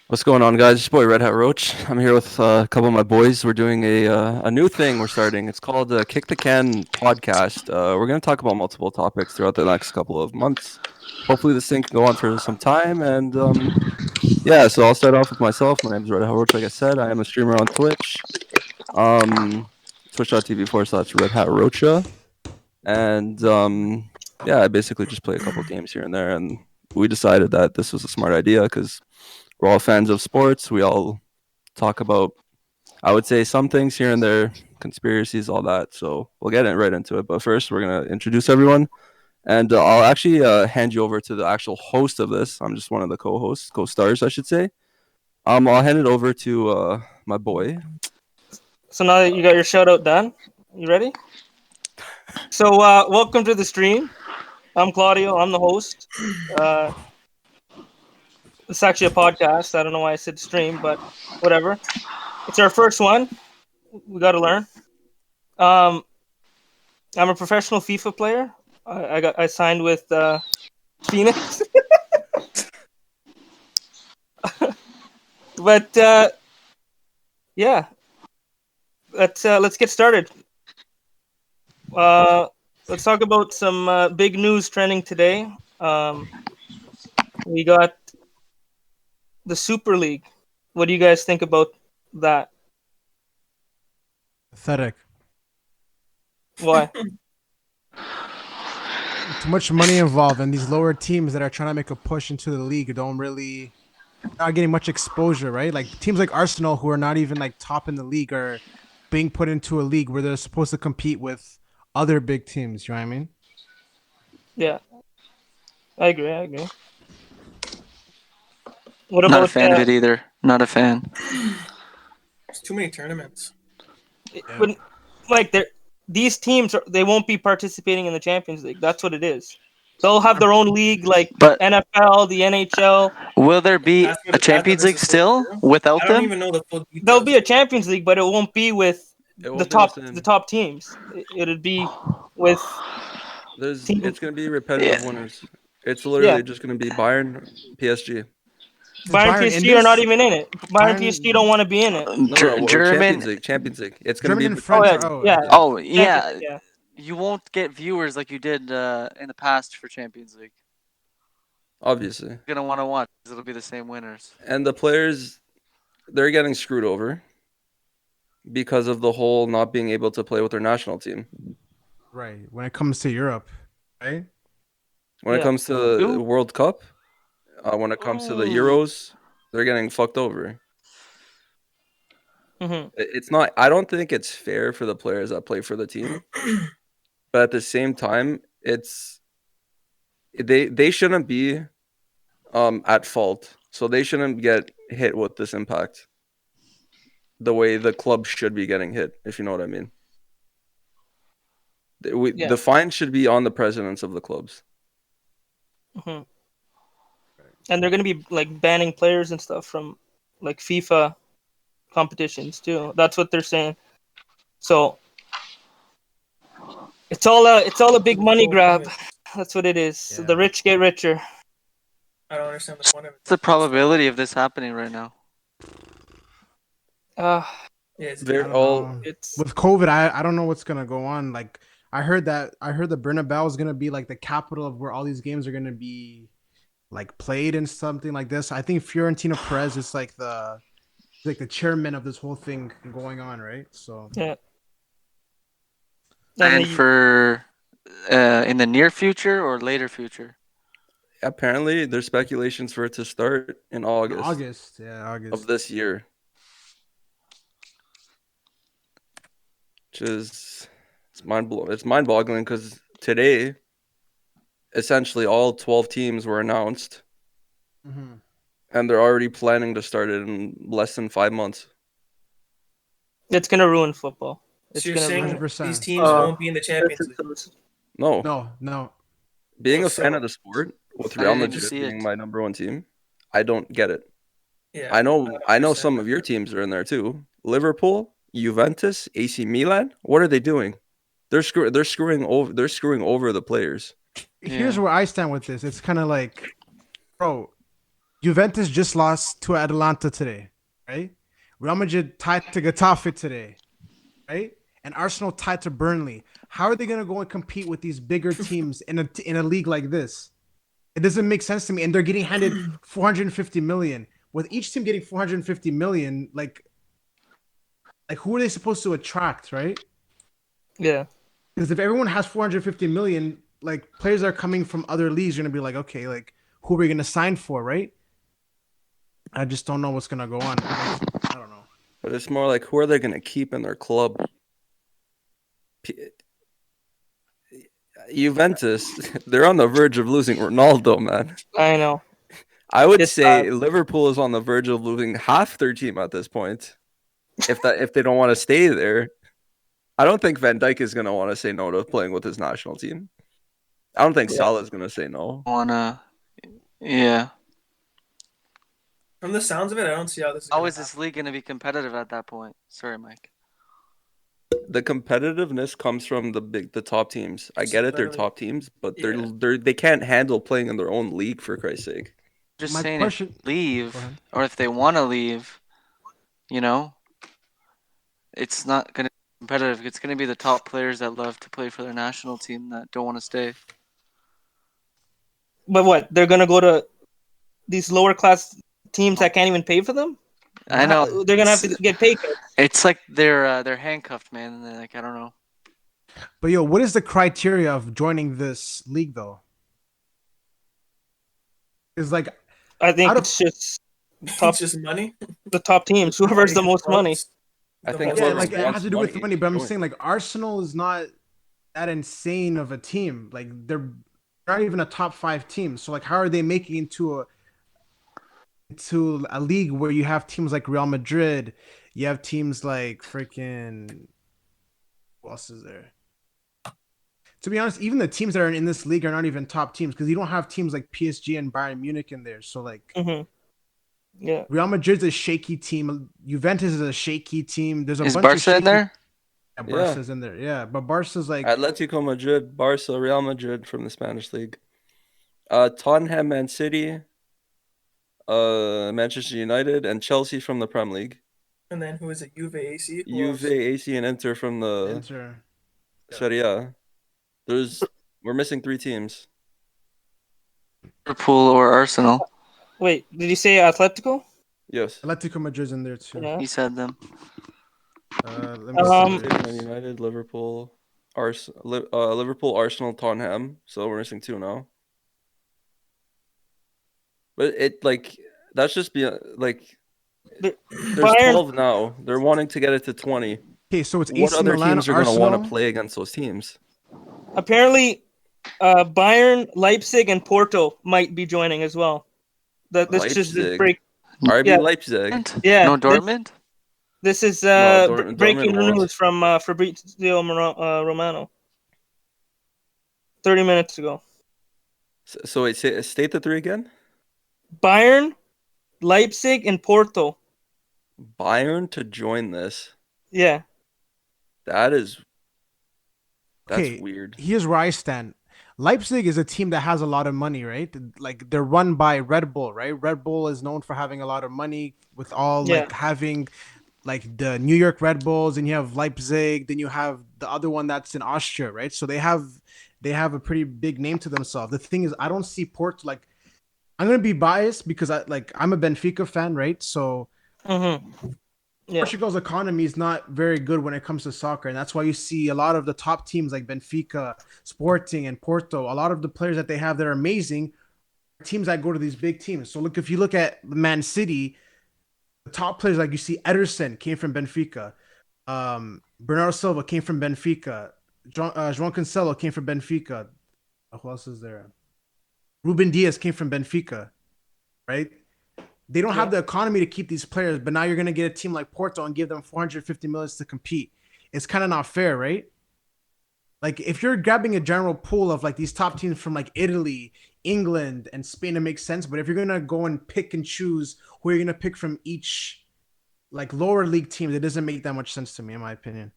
What's going on, guys? It's your boy Red Hat Roach. I'm here with a couple of my boys. We're doing a new thing we're starting. It's called the Kick the Can podcast. We're going to talk about multiple topics throughout the next couple of months. Hopefully, this thing can go on for some time. And yeah, so I'll start off with myself. My name is Red Hat Roach. Like I said, I am a streamer on Twitch. Twitch.tv/, Red Hat Rocha. And yeah, I basically just play a couple games here and there. And we decided that this was a smart idea because we're all fans of sports. We all talk about, I would say, some things here and there, conspiracies, all that. So we'll get right into it. But first, we're going to introduce everyone. And I'll actually hand you over to the actual host of this. I'm just one of the co-hosts, co-stars, I should say. I'll hand it over to my boy. So now that you got your shout out done, you ready? So welcome to the stream. I'm Claudio. I'm the host. It's actually a podcast. I don't know why I said stream, but whatever. It's our first one. We got to learn. Um, I'm a professional FIFA player. I signed with Phoenix, but yeah, let's get started. Let's talk about some big news trending today. We got the Super League. What do you guys think about that? Pathetic. Why? Too much money involved, and these lower teams that are trying to make a push into the league don't really not getting much exposure, right? Like teams like Arsenal, who are not even like top in the league, are being put into a league where they're supposed to compete with other big teams. You know what I mean? Yeah, I agree. What Not a about fan of it either. Not a fan. There's too many tournaments. when, like these teams they won't be participating in the Champions League. That's what it is. They'll have their own league, like But NFL, the NHL. will there be That's what- a that's Champions what League this is supposed still to do. without I don't them? even know the full details. There'll be a Champions League, but it won't be with It won't the be top the same. the top teams. It'd be with team- It's going to be repetitive Yeah. winners. It's literally just going to be Bayern, PSG. Bayern Bayern in PSG are not this? even in it. Bayern Bayern- PSG don't want to be in it. No, German. Champions League. It's going to German be and French yeah, are out. yeah. Okay. Oh yeah, Champions, yeah. you won't get viewers like you did in the past for Champions League. obviously. You're gonna want to watch 'cause it'll be the same winners. And the players, they're getting screwed over because of the whole not being able to play with their national team. Right. When it comes to Europe, right? When it Yeah. comes to the Ooh. World Cup, when it comes to the Ooh. Euros, they're getting fucked over. hmm It's not. I don't think it's fair for the players that play for the team, but at the same time, they shouldn't be at fault. So they shouldn't get hit with this impact the way the club should be getting hit, if you know what I mean. Yeah. The fine should be on the presidents of the clubs. hmm And they're gonna be like banning players and stuff from like FIFA competitions too. That's what they're saying. So it's all a big money grab. That's what it is. Yeah. The rich get richer. I don't understand the point of it. What's the probability of this happening right now? Uh, Yeah, it's I They're don't all know. it's With COVID, I don't know what's gonna go on. Like I heard the Bernabeu is gonna be like the capital of where all these games are gonna be like played and something like this. I think Fiorentino Perez is like the chairman of this whole thing going on, right? So yeah. And the- for in the near future or later future? apparently there's speculations for it to start in August August. of this year, which is it's mind-boggling because today, essentially all 12 teams were announced, Mhm. and they're already planning to start it in less than 5 months. it's gonna ruin football. It's so you're gonna saying ruin 100%. these teams won't be in the Champions League. No, No. being a So- fan of the sport with I Real didn't Madrid see being it. my number one team, I don't get it. Yeah, I know don't some understand. of your teams are in there too. Liverpool, Juventus, AC Milan. What are they doing? They're screwing over the players. Here's Yeah. where I stand with this. It's kind of like, bro, Juventus just lost to Atalanta today, right? Real Madrid tied to Getafe today, right? And Arsenal tied to Burnley. How are they going to go and compete with these bigger teams in a league like this? It doesn't make sense to me. And they're getting handed 450 million. With each team getting 450 million, like who are they supposed to attract, right? Yeah. Because if everyone has 450 million, like players that are coming from other leagues are gonna be like, okay, like who are we gonna sign for, right? I just don't know what's gonna go on. Like, I don't know. But it's more like who are they going to keep in their club? P- Juventus, they're on the verge of losing Ronaldo, man. I know. I would It's say Liverpool is on the verge of losing half their team at this point. If they don't want to stay there, I don't think Van Dijk is going to want to say no to playing with his national team. I don't think Yeah. Salah is going to say no. Yeah. From the sounds of it, I don't see how this is. How gonna is this happen. league going to be competitive at that point? Sorry, Mike. The competitiveness comes from the top teams. I get it, they're Literally. top teams, but Yeah. they can't handle playing in their own league for Christ's sake. Just My saying, question. if they leave Go ahead. or if they want to leave, you know, it's not going to be competitive. It's going to be the top players that love to play for their national team that don't want to stay. But what? They're gonna go to these lower class teams that can't even pay for them? I know. They're gonna have to get pay cuts. It's like they're handcuffed, man. And they're like, I don't know. But yo, what is the criteria of joining this league though? Is like I think out of it's just It's just money. the top teams. Whoever's the most money. I The think most yeah, whoever like it wants has to do with money money, but I'm join. saying like Arsenal is not that insane of a team. Like they're not even a top 5 team. So like how are they making into a league where you have teams like Real Madrid, you have teams like freaking who else is there? To be honest, even the teams that are in this league are not even top teams because you don't have teams like PSG and Bayern Munich in there. So like Hmm. Yeah. Real Madrid's a shaky team. Juventus is a shaky team. There's a Is bunch of Barca in shaky. there? Yeah, Yeah. Barca's in there. Yeah, but Barca's like Atletico Madrid, Barca, Real Madrid from the Spanish league. Tottenham, Man City, Manchester United, and Chelsea from the Prem League. And then who is it? Juve, AC. Who Juve, else? AC, and Inter from the Inter. Serie A. We're missing 3 teams. Liverpool or Arsenal? Wait, did you say Atletico? Yes. Atletico Madrid's in there too. Yeah. He said them. Let me Um, see. Man United, Liverpool, Liverpool, Arsenal, Tottenham. So we're missing 2 now. But it like that's just be like there's Bayern. 12 now. They're wanting to get it to 20. Okay, so it's What AC other Milan, teams are going to want to Arsenal. play against those teams? Apparently, Bayern, Leipzig, and Porto might be joining as well. That's just the Leipzig. break. RB Yeah. Leipzig. Yeah. No Dortmund? This is No, Dortmund breaking won't. news from Fabrizio Romano. 30 minutes ago. So wait, state the 3 again. Bayern, Leipzig, and Porto. Bayern to join this. Yeah. That's Okay, weird. here's where I stand. Leipzig is a team that has a lot of money, right? Like they're run by Red Bull, right? Red Bull is known for having a lot of money with all Yeah. like having like the New York Red Bulls, and you have Leipzig, then you have the other one that's in Austria, right? So they have a pretty big name to themselves. The thing is, I don't see Porto like I'm gonna be biased because I'm a Benfica fan, right? So Mm-hmm. Yeah. Portugal's economy is not very good when it comes to soccer, and that's why you see a lot of the top teams like Benfica, Sporting, and Porto. A lot of the players that they have that are amazing are teams that go to these big teams. So look, if you look at Man City, the top players like you see Ederson came from Benfica, Bernardo Silva came from Benfica, João Cancelo came from Benfica. Who else is there? Ruben Diaz came from Benfica, right? They don't have the economy to keep these players, but now you're going to get a team like Porto and give them 450 million to compete. It's kind of not fair, right? Like if you're grabbing a general pool of like these top teams from like Italy, England, and Spain, it makes sense. But if you're gonna go and pick and choose who you're gonna pick from each like lower league teams, it doesn't make that much sense to me, in my opinion.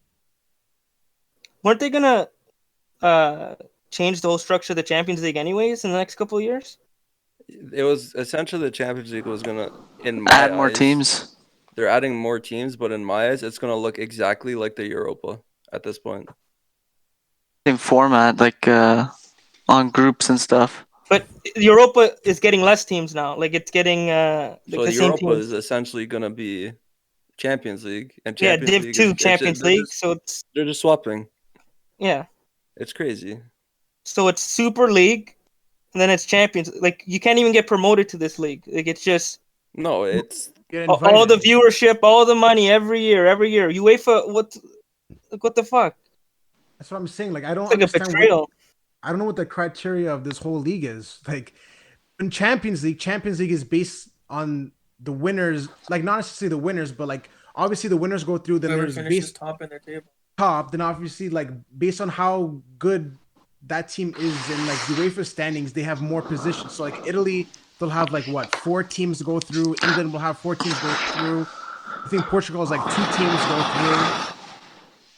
Weren't they gonna change the whole structure of the Champions League anyways in the next couple of years? It was essentially the Champions League was gonna, in my Add more eyes, teams. they're adding more teams, but in my eyes, it's gonna look exactly like the Europa at this point. Same format, like on groups and stuff. But Europa is getting less teams now. Like it's getting like So the same Europa is teams. essentially gonna be Champions League, and Yeah, Champions Div League Two is Champions League. So it's they're just swapping. yeah. It's crazy. So it's Super League, and then it's Champions. Like you can't even get promoted to this league. Like it's just No, it's Get all the invited. viewership, all the money every year, every year. UEFA, what the fuck? That's what I'm saying. Like I don't It's like a understand what betrayal. I don't know what the criteria of this whole league is. Like in Champions League is based on the winners, like not necessarily the winners, but like obviously the winners go through, then Whoever there's finishes base top in their table. top, then obviously like based on how good that team is in like UEFA standings, they have more positions. So like Italy, they'll have like what, four teams go through, England will have four teams go through. I think Portugal is like two teams go through.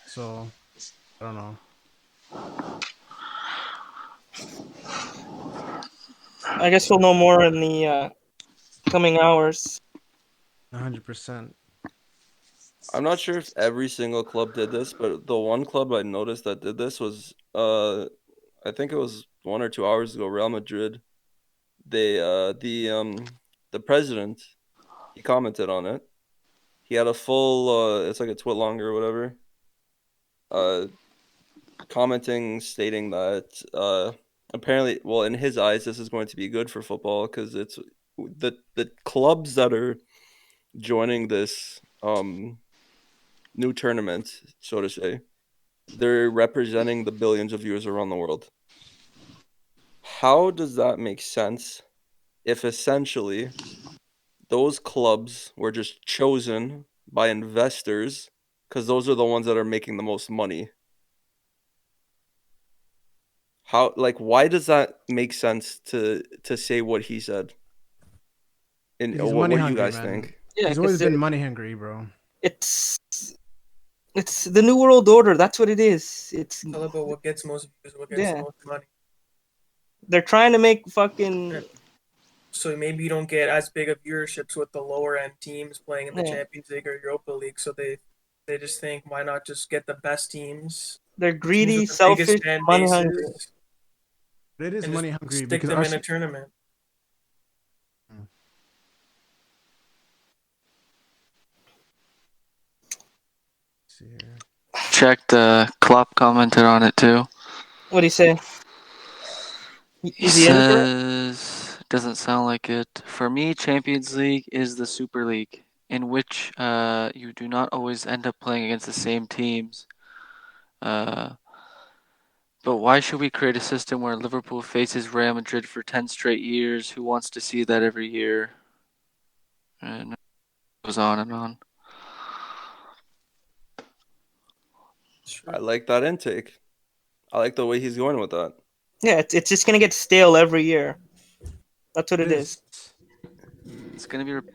So I don't know. I guess we'll know more in the coming hours. 100%. I'm not sure if every single club did this, but the one club I noticed that did this was I think it was 1 or 2 hours ago, Real Madrid. They the president, he commented on it. He had a full it's like a twit longer or whatever. Uh Commenting stating that apparently, well, in his eyes this is going to be good for football because it's the clubs that are joining this new tournament, so to say, they're representing the billions of viewers around the world. How does that make sense if essentially those clubs were just chosen by investors because those are the ones that are making the most money? How, like, why does that make sense to say what he said? And He's what money do you hungry, guys man. think? Yeah, He's always been money hungry, bro. it's it's the new world order. That's what it is. It's It's all about what gets most views, what gets the yeah. most money. They're trying to make fucking So maybe you don't get as big of viewerships with the lower end teams playing in the Yeah. Champions League or Europa League. So they just think, why not just get the best teams, they're the teams greedy, with the biggest selfish, fan money hungry. bases, It is and money just hungry stick because them in a tournament. See here. Checked. Klopp commented on it too. What do you say? He Is he in for it? says, doesn't sound like it. For me, Champions League is the Super League, in which you do not always end up playing against the same teams. But why should we create a system where Liverpool faces Real Madrid for 10 straight years? Who wants to see that every year? And it goes on and on. I like that intake. I like the way he's going with that. Yeah, it's just gonna get stale every year. That's what it is. It's going to be.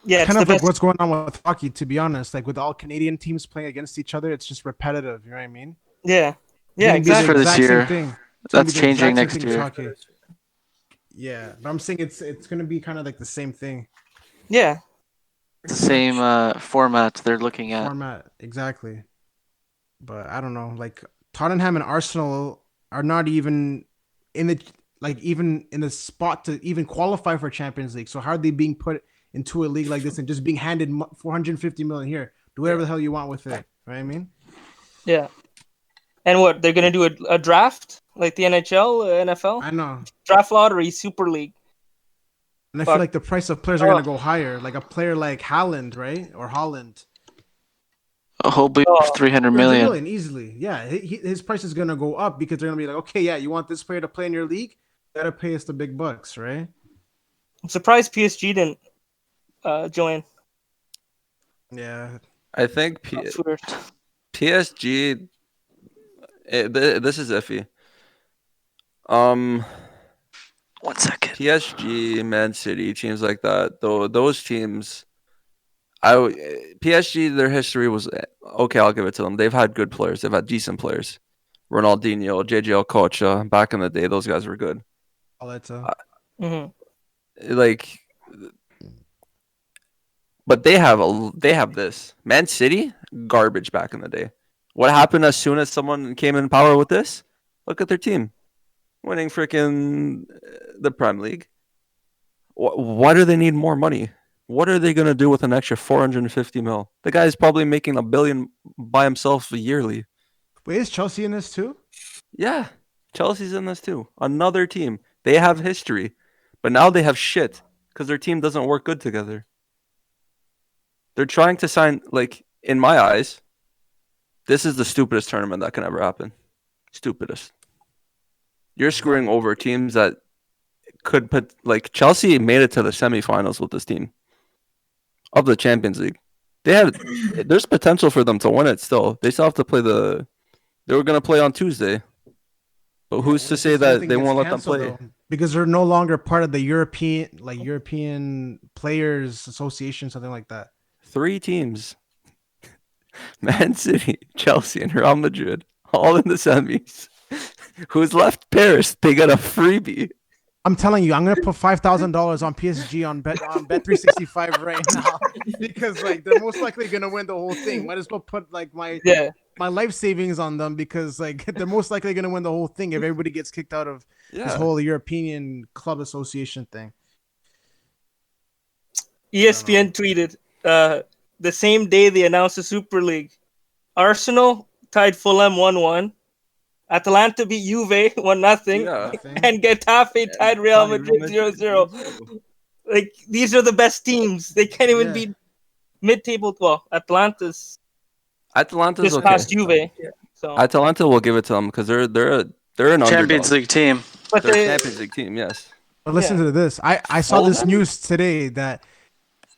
Yeah, it's Kind the of like best. what's going on with hockey, to be honest. Like with all Canadian teams playing against each other, it's just repetitive. You know what I mean? Yeah, It's yeah, gonna be the Just for exactly. this exact same year. thing. It's gonna be That's the changing exact same next thing as year. hockey. Yeah, but I'm saying it's gonna be kind of like the same thing. Yeah, It's the same format they're looking at. Format, exactly. But I don't know. Like Tottenham and Arsenal are not even in the even in the spot to even qualify for Champions League. So how are they being put into a league like this and just being handed 450 million here? Do whatever the hell you want with it. Right? What I mean, yeah. And what they're gonna do a draft like the NHL, NFL I know. draft lottery, Super League. And I feel Fuck. like the price of players are gonna go higher. Like a player like Haaland, right? Or Holland. A whole big Oh, 300 300 million. million easily. Yeah, his price is gonna go up because they're gonna be like, okay, yeah, you want this player to play in your league? You gotta pay us the big bucks, right? I'm surprised PSG didn't join. Yeah. I think That's weird. PSG. This is iffy. Um, 1 second. PSG, Man City, teams like that. Though those teams, PSG, their history was okay. I'll give it to them. They've had good players. They've had decent players. Ronaldinho, JJ Okocha. Back in the day, those guys were good. Aleta. Uh, Hmm. Like, but they have this. Man City, garbage back in the day. What happened as soon as someone came in power with this? Look at their team, winning freaking the Prem League. Why do they need more money? What are they gonna do with an extra 450 mil? The guy's probably making $1 billion by himself yearly. Wait, is Chelsea in this too? Yeah, Chelsea's in this too. Another team. They have history, but now they have shit because their team doesn't work good together. They're trying to sign, like, in my eyes, this is the stupidest tournament that can ever happen. Stupidest. You're screwing over teams that could put, like, Chelsea made it to the semifinals with this team of the Champions League. There's potential for them to win it still. They still have to play they were going to play on Tuesday. But who's to say that they won't let them play? Though, because they're no longer part of the European Players Association, something like that. 3 teams. Man City, Chelsea, and Real Madrid, all in the semis. Who's left? Paris. They got a freebie. I'm telling you, I'm gonna put $5,000 on PSG on Bet365 right now because like they're most likely gonna win the whole thing. Might as well put like my life savings on them because like they're most likely gonna win the whole thing if everybody gets kicked out of this whole European Club Association thing. ESPN tweeted the same day they announced the Super League. Arsenal tied Fulham 1-1. Atalanta beat Juve 1-0, and Getafe tied Real Madrid 0-0. Like, these are the best teams. They can't even beat mid-table. Well, Atlanta's just okay. past Juve. So Atalanta will give it to them because they're an Champions League team. But they're a Champions League team, yes. But listen to this. I saw this news today that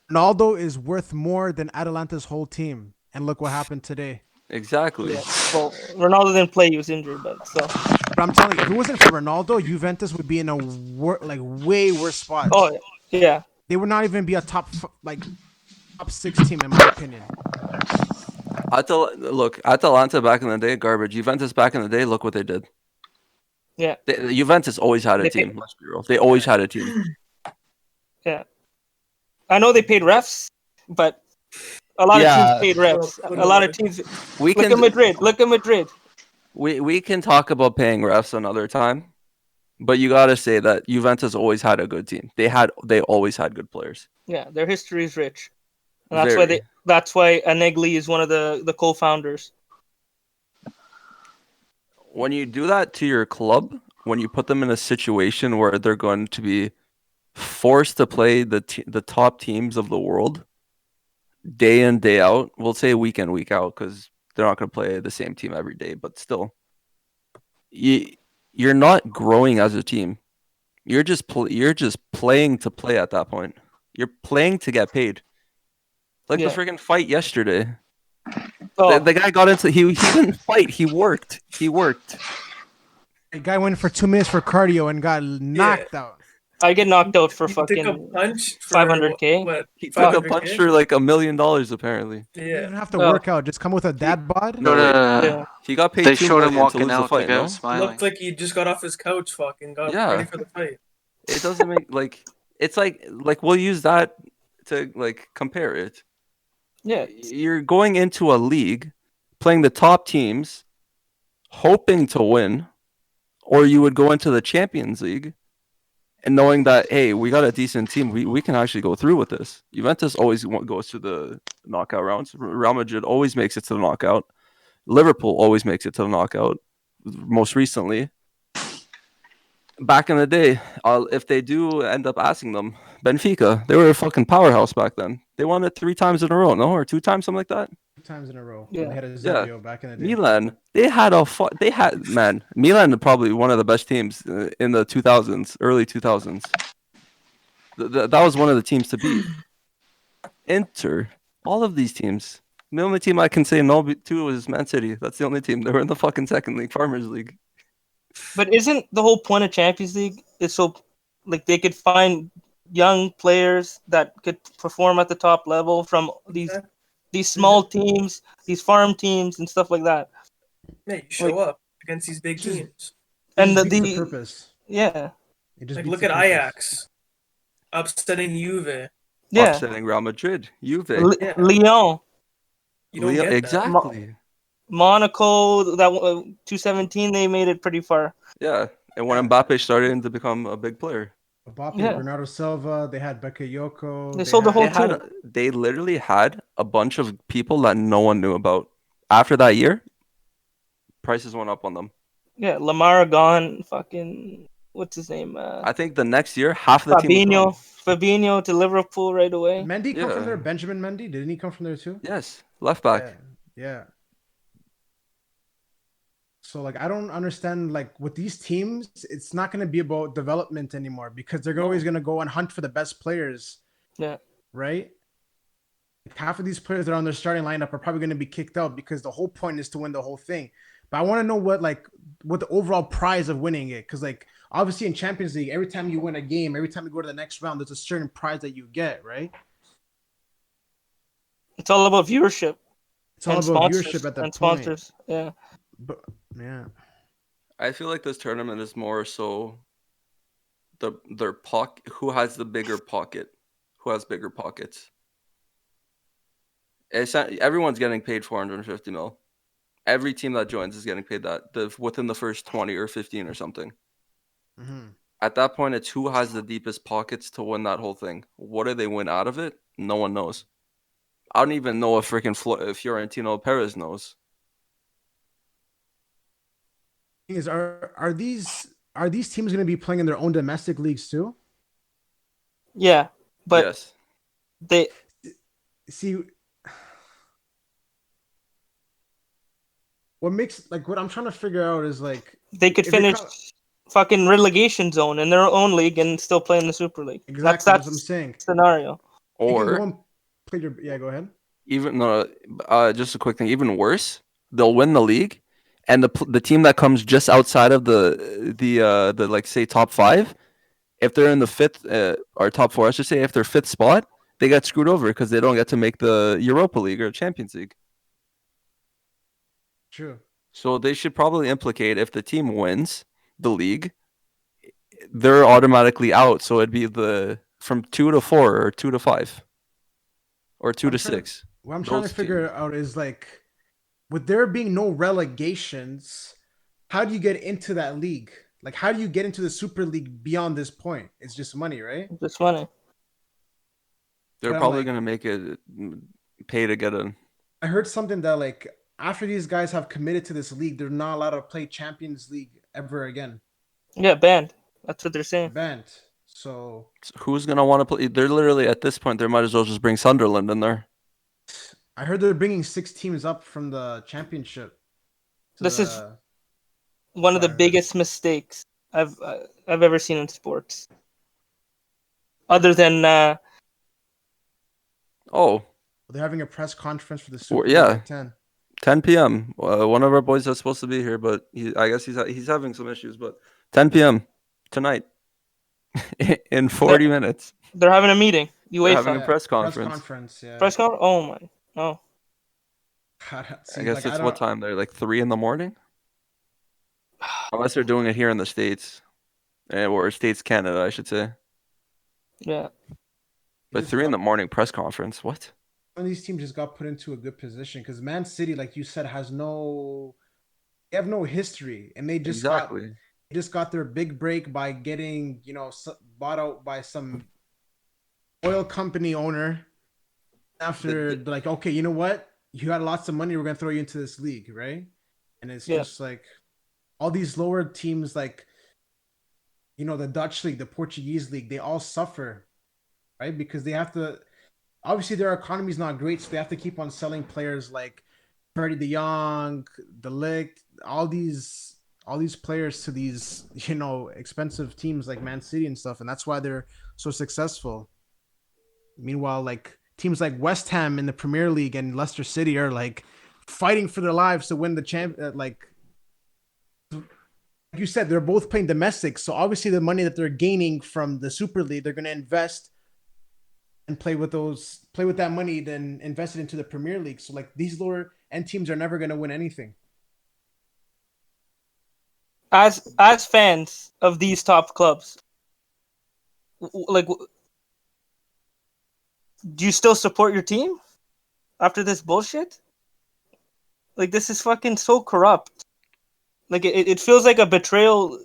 Ronaldo is worth more than Atalanta's whole team, and look what happened today. Exactly. Yeah. Well, Ronaldo didn't play; he was injured, but so. But I'm telling you, if it wasn't for Ronaldo, Juventus would be in a way worse spot. Oh yeah. They would not even be a top 6 team in my opinion. Look, Atalanta back in the day, garbage. Juventus back in the day, look what they did. Yeah. Juventus always had a team. Let's be real. They always had a team. Yeah. I know they paid refs, but a lot of teams paid refs. A lot of teams. Look at Madrid. We can talk about paying refs another time, but you got to say that Juventus always had a good team. They always had good players. Yeah, their history is rich. And that's why Anegli is one of the co-founders. When you do that to your club, when you put them in a situation where they're going to be forced to play the top teams of the world day in, day out, we'll say week in, week out, because they're not going to play the same team every day, but still, you're not growing as a team. You're just playing to play at that point. You're playing to get paid. Like the freaking fight yesterday. Oh. The guy got into he didn't fight. He worked. The guy went for 2 minutes for cardio and got knocked out. I get knocked out for fucking $500K. He took a punch for like $1 million apparently. Yeah. You didn't have to work out. Just come with a dad bod. No. He got paid. They showed him walking out. The guy was smiling. Looked like he just got off his couch, fucking got ready for the fight. It doesn't make it's like we'll use that to like compare it. Yeah, you're going into a league, playing the top teams, hoping to win, or you would go into the Champions League and knowing that, hey, we got a decent team, we can actually go through with this. Juventus always goes to the knockout rounds. Real Madrid always makes it to the knockout. Liverpool always makes it to the knockout. Most recently, back in the day, if they do end up asking them, Benfica, they were a fucking powerhouse back then. They won it 3 times in a row, no? Or 2 times, something like that? 2 times in a row. Yeah. They had a Zambio back in the day. Milan, Milan probably one of the best teams in the 2000s, early 2000s. That was one of the teams to beat. Inter, all of these teams. The only team I can say no to is Man City. That's the only team. They were in the fucking second league, Farmers League. But isn't the whole point of Champions League is so like they could find young players that could perform at the top level from these small teams, these farm teams and stuff like that. Yeah, you show up against these big teams. And the purpose. Yeah. It just Like beats look the at countries. Ajax upsetting Juve. Yeah, Upsetting Real Madrid, Juve, Yeah. Lyon, You don't get that. exactly. Monaco. That 217, they made it pretty far. Yeah, and when Yeah. Mbappe started to become a big player, Mbappe, Yeah. Bernardo Silva, they had They Bakayoko, they sold the whole had team. they literally had a bunch of people that no one knew about. After that year, prices went up on them. Yeah, Lamar gone. Fucking what's his name? I think the next year, half of the team was gone. Fabinho to Liverpool right away. Did Mendy come from Yeah. there? Benjamin Mendy? Didn't he come from there too? Yes, left back. Yeah. Yeah. So like I don't understand like with these teams, it's not going to be about development anymore because they're always going to go and hunt for the best players, Yeah, right? Like, half of these players that are on their starting lineup are probably going to be kicked out because the whole point is to win the whole thing. But I want to know what the overall prize of winning it, because like obviously in Champions League, every time you win a game, every time you go to the next round, there's a certain prize that you get, right? it's all about viewership It's all and about sponsors viewership at that and point. sponsors. Yeah, But yeah, I feel like this tournament is more so their pocket. Who has the bigger pocket? Who has bigger pockets? It's not, everyone's getting paid 450 mil. Every team that joins is getting paid that within the first 20 or 15 or something. mm-hmm. At that point, it's who has the deepest pockets to win that whole thing. What do they win out of it? No one knows. I don't even know if freaking Fiorentino Perez knows. Thing is, are these teams going to be playing in their own domestic leagues too? yeah, but Yes. they See, what makes like what I'm trying to figure out is like they could if it finish co- fucking relegation zone in their own league and still play in the Super League. exactly that's what I'm That's saying. scenario. You can go Or and play your yeah. Go ahead. even just a quick thing. Even worse, they'll win the league, and the team that comes just outside of the like say top five, if they're in the fifth or top four, I should say, if they're fifth spot, they get screwed over because they don't get to make the Europa League or Champions League. True. So they should probably implicate if the team wins the league, they're automatically out. So it'd be the from 2 to 4 or 2 to 5 or two I'm to trying. six. What I'm trying to Those figure teams. out is like, with there being no relegations, how do you get into that league? Like, how do you get into the Super League beyond this point? It's just money, right? Just money. They're But I'm probably like, gonna make it pay to get in. I heard something that like after these guys have committed to this league, they're not allowed to play Champions League ever again. Yeah, banned. That's what they're saying. Banned. So So who's gonna want to play? They're literally at this point. They might as well just bring Sunderland in there. I heard they're bringing 6 teams up from the championship to This is the. one of the I heard. biggest mistakes I've ever seen in sports. Other than Oh, They're having a press conference for the Super League yeah, at 10. 10 p.m. One of our boys is supposed to be here, but I guess he's having some issues. But 10 p.m. tonight in 40 minutes, they're having a meeting. they're having UEFA a Yeah, press press conference. conference. Yeah. press conference. Oh my, no. I See, guess like I it's what don't. time? They're like 3 in the morning, unless they're doing it here in the States, or States Canada, I should say. Yeah, But Just 3 in got, the morning press conference. What? one of these teams just got put into a good position because Man City, like you said, they have no history, and Exactly. they just got their big break by getting bought out by some oil company owner. After The- like, okay, you know what? You got lots of money. We're gonna throw you into this league, right? And it's yeah. just like all these lower teams, like the Dutch league, the Portuguese league, they all suffer, right? Because they have to. Obviously, their economy is not great, so they have to keep on selling players like Freddie De Jong, De Ligt, all these players to these expensive teams like Man City and stuff, and that's why they're so successful. Meanwhile, like teams like West Ham in the Premier League and Leicester City are like fighting for their lives to win the champ. Like you said, they're both playing domestic, so obviously the money that they're gaining from the Super League, they're going to invest and play with that money, then invest it into the Premier League. So like these lower end teams are never going to win anything. As fans of these top clubs, like, do you still support your team after this bullshit? Like, this is fucking so corrupt. Like, it feels like a betrayal.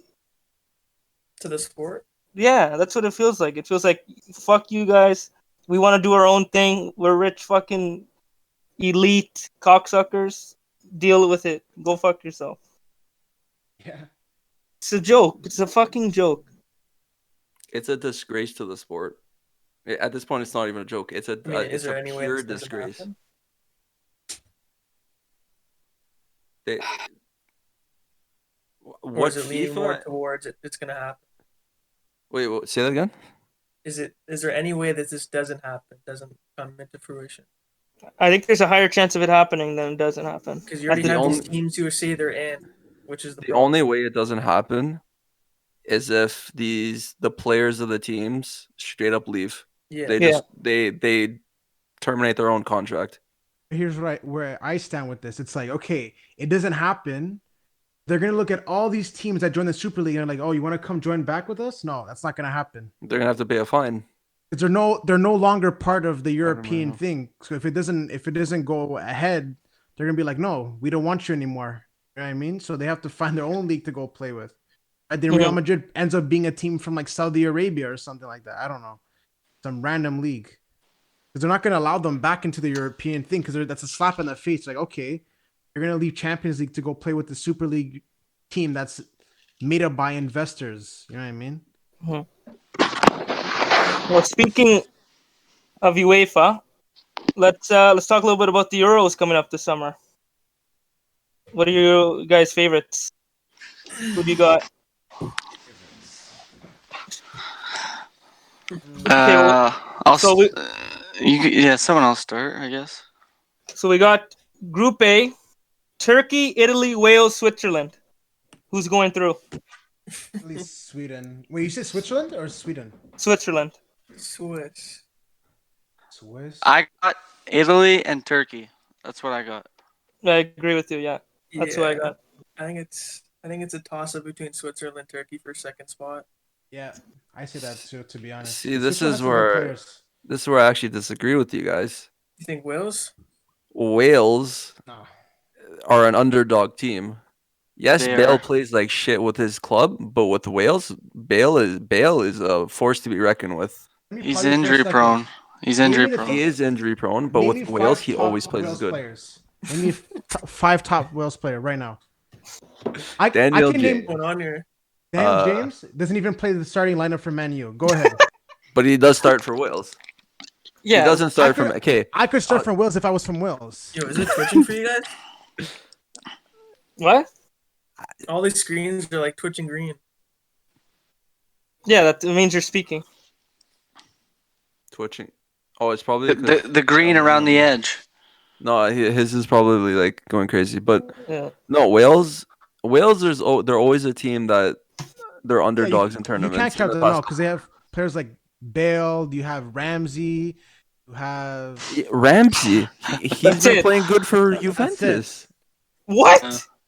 To the sport. Yeah, that's what it feels like. It feels like, fuck you guys. We want to do our own thing. We're rich fucking elite cocksuckers. Deal with it. Go fuck yourself. Yeah. It's a joke. It's a fucking joke. It's a disgrace to the sport. At this point, it's not even a joke. It's a I mean, is it's a there any way pure this doesn't disgrace. happen? They, Or what is it leaning more FIFA? towards it's gonna happen? Wait, say that again. Is there any way that this doesn't happen? Doesn't come into fruition? I think there's a higher chance of it happening than it doesn't happen. Because you already The have these only- teams who say they're in, which is the The problem. only way it doesn't happen is if the players of the teams straight up leave. Yeah. They just they terminate their own contract. Here's where I stand with this. It's like, okay, it doesn't happen. They're gonna look at all these teams that join the Super League and like, oh, you want to come join back with us? No, that's not gonna happen. They're gonna have to pay a fine. Because they're no longer part of the European know. thing. So if it doesn't go ahead, they're gonna be like, no, we don't want you anymore. You know what I mean? So they have to find their own league to go play with. And then Real Madrid ends up being a team from like Saudi Arabia or something like that. I don't know, some random league. Because they're not gonna allow them back into the European thing because that's a slap in the face. Like, okay, you're gonna leave Champions League to go play with the Super League team that's made up by investors. You know what I mean? Well, speaking of UEFA, let's talk a little bit about the Euros coming up this summer. What are your guys' favorites? Who do you got? Someone else start, I guess. So we got Group A: Turkey, Italy, Wales, Switzerland. Who's going through? At least Sweden. Wait, you said Switzerland or Sweden? Switzerland. Swiss. I got Italy and Turkey. That's what I got. I agree with you. Yeah, that's what I got. I think it's a toss up between Switzerland and Turkey for second spot. Yeah, I say that too. To be honest, See, this is where I actually disagree with you guys. You think Wales? Wales No. are an underdog team. Yes, They Bale are. plays like shit with his club, but with Wales, Bale is a force to be reckoned with. He's injury prone. He's injury Maybe the prone. He is injury prone, but with Wales, he always plays good. Players. Name me five top Wales player right now. I Daniel can James. name Going on here. Daniel James doesn't even play the starting lineup for Man U. Go ahead. But he does start for Wales. Yeah, He doesn't start from okay. I could start from Wales if I was from Wales. Yo, is it twitching for you guys? What? All these screens are like twitching green. Yeah, that means you're speaking. Twitching. Oh, it's probably The green around the edge. No, his is probably like going crazy. But Yeah. no, Wales. They're always a team that they're underdogs in tournaments. You can't count them out because they have players like Bale. You have Ramsey. You have Ramsey. He's been playing good for That's Juventus. What?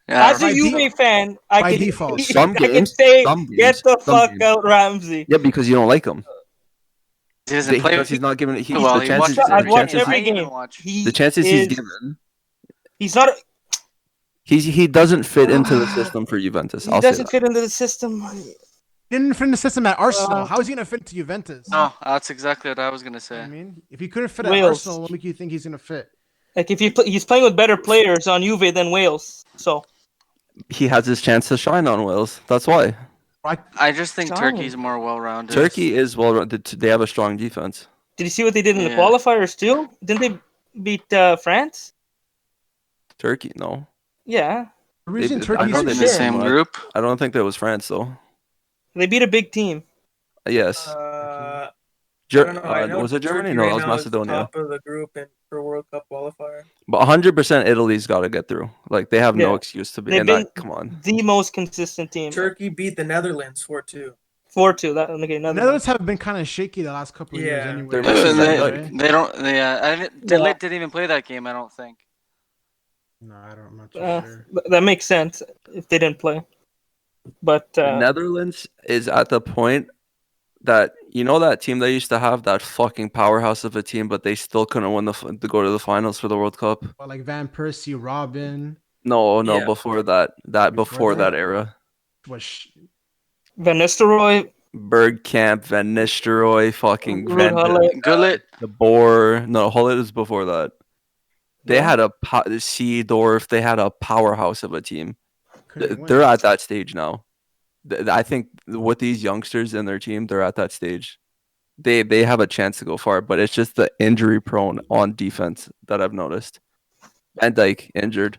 Yeah, As a Juve fan, I by can default. Some I can games, say, some games, get the some fuck games. out, Ramsey. Yeah, because you don't like him. he doesn't play. Because he's not giving it. Well, The he chances, watches I've the watched chances, every I even game. watch. the chances he's given, He's not. he doesn't fit into the system for Juventus. He I'll say doesn't that. fit into the system. didn't fit in the system at Arsenal. How is he gonna fit to Juventus? No, that's exactly what I was gonna say. I mean, if he couldn't fit at Wales. Arsenal, what make you think he's gonna fit? Like if he's playing with better players on Juve than Wales. So He has his chance to shine on Wales. That's why. I just think Shine. Turkey's more well-rounded. Turkey is well. They have a strong defense. did you see what they did in the Yeah. qualifiers too? Didn't they beat France? Turkey, no. Yeah, The reason I Turkey's know in they the did, same but group. I don't think that was France though. they beat a big team. Yes. I don't know. I know Was it Germany? Turkey No, right that was now is Macedonia. top of the group and for World Cup qualifier. But 100% Italy's got to get through. Like they have no Yeah. excuse to be. They've And been that, come on. the most consistent team. Turkey beat the Netherlands 4-2. 4-2. That okay. Netherlands have been kind of shaky the last couple of years. Yeah. Anyway, They're missing They, that right? they don't. They. Delit didn't even play that game. I don't think. No, I'm not too sure. That makes sense if they didn't play. But The Netherlands is at the point that that team they used to have, that fucking powerhouse of a team, but they still couldn't win to go to the finals for the World Cup. Well, like Van Persie, Robin. No, Yeah. before Before before that that? era. Was Van Nistelrooy, Bergkamp, Van Nistelrooy, fucking Ruud Gullit. Gullit. De Boer. No, Hullet is before that. They Yeah. had Seedorf. They had a powerhouse of a team. couldn't win. They're at that stage now. I think with these youngsters in their team, they're at that stage. They have a chance to go far, but it's just the injury prone on defense that I've noticed. Van Dijk injured.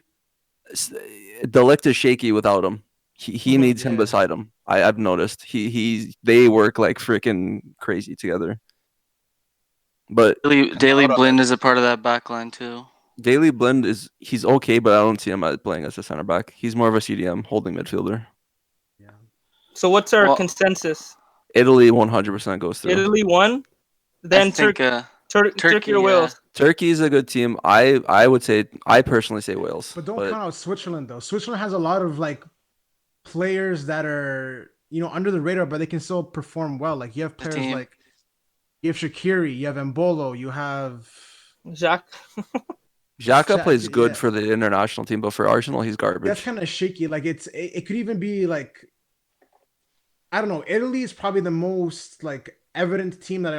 Delict is shaky without him. He needs him Yeah. beside him. I've noticed. They work like freaking crazy together. But Daily Blind is a part of that backline too. Daily Blind he's okay, but I don't see him playing as a center back. He's more of a CDM holding midfielder. Yeah. So what's our Well, consensus? Italy 100% goes through. Italy won, I then think Turkey or Wales. Turkey is a good team. I would say, I personally say Wales. But don't count out Switzerland though. Switzerland has a lot of like players that are under the radar, but they can still perform well. Like you have players team. like you have Shaqiri, you have Embolo, you have Jacques. Xhaka plays good yeah. for the international team, but for Arsenal, he's That's garbage. kind of shaky. Like it could even be like I don't know. Italy is probably the most like evident team that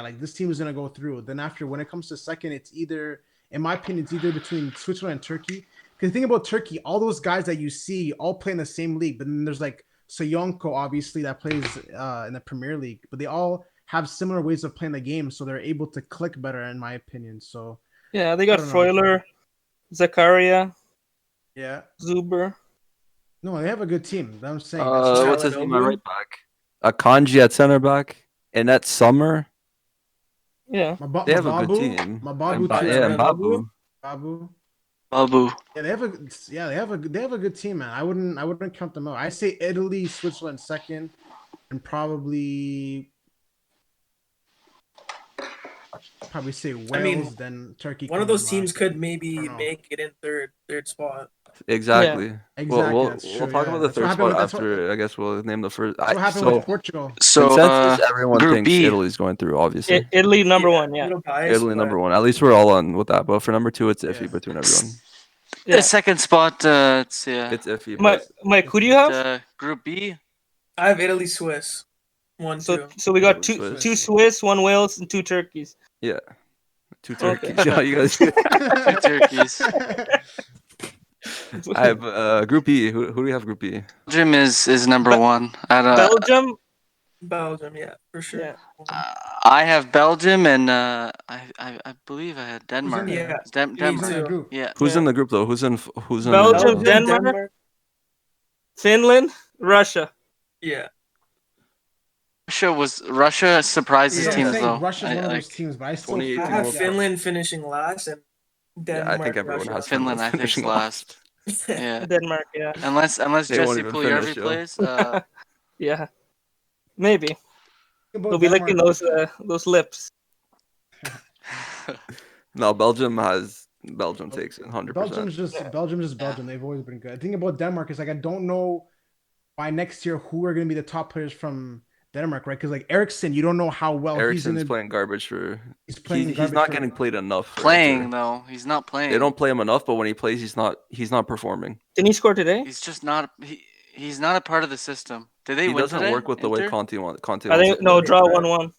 like this team is gonna go through. Then after when it comes to second, it's either in my opinion it's either between Switzerland and Turkey. Because think about Turkey, all those guys that you see all play in the same league, but then there's like Soyuncu obviously that plays in the Premier League, but they all have similar ways of playing the game, so they're able to click better in my opinion. So Yeah, they got I don't know. Freuler, Zakaria, yeah, Zuber. no, they have a good team. I'm saying that's just What's his name at Çalhanoğlu. right back? Akanji at center back. And that Summer, Yeah. they have a good Mababu, team. Mababu too. Yeah, Yeah, Mbabu. Babu. Babu. Yeah, they have a good team, man. I wouldn't count them out. I say Italy, Switzerland second, and probably say Wales, then Turkey. One of coming those teams last. could maybe I don't know. make it in third spot. Exactly. Exactly, We'll that's we'll true, talk yeah. about the That's what third happened spot with- that's after. I guess we'll name the first. That's what happened So with Portugal. So consensus, everyone Group thinks B. Italy's going through. Obviously, Italy number Yeah, one. A Yeah. little biased, Italy but number one. At least we're all on with that. But for number two, it's iffy Yeah. between everyone. Yeah. The second spot, it's It's iffy. Mike, who do you have? Group B. I have Italy, Swiss, 1-2. So we got Italy, two Swiss. Swiss, one Wales, and two Turkeys. Yeah, two Okay. turkeys. Yeah, you guys. Two turkeys. I have Group E. Who do you have Group E? Belgium is number one. Belgium. Belgium, yeah, for sure. Yeah. I have Belgium and I believe I had Denmark. there? Yeah, Denmark. Who's in that group? Yeah. Who's Yeah. in the group though? Who's in? Belgium, Denmark. Finland, Russia. Yeah. Russia surprises Yeah. I'm teams saying though. Russia's one of those Like, teams, but I still 2018 I think have World Cup. Finland finishing last and Yeah, Denmark. I think everyone Russia. has Finland, I think, is finishing last. Yeah. Denmark. Yeah. Unless They won't Jesse even Puljujarvi finish, yo. plays. Yeah. Maybe about they'll be Denmark. licking those lips. No, Belgium takes it 100%. Belgium's just Belgium. They've always been good. The thing about Denmark is like I don't know by next year who are going to be the top players from Denmark, right? Because like Ericsson, you don't know how well Ericsson's he's playing garbage for. He's playing He's garbage not for- getting played enough. For Playing Inter. though, he's not playing. They don't play him enough, but when he plays, he's not performing. Didn't he score today? He's just not. He's not a part of the system. Did they He win doesn't today? work with the way Inter? Conte wants. I think no, draw 1-1.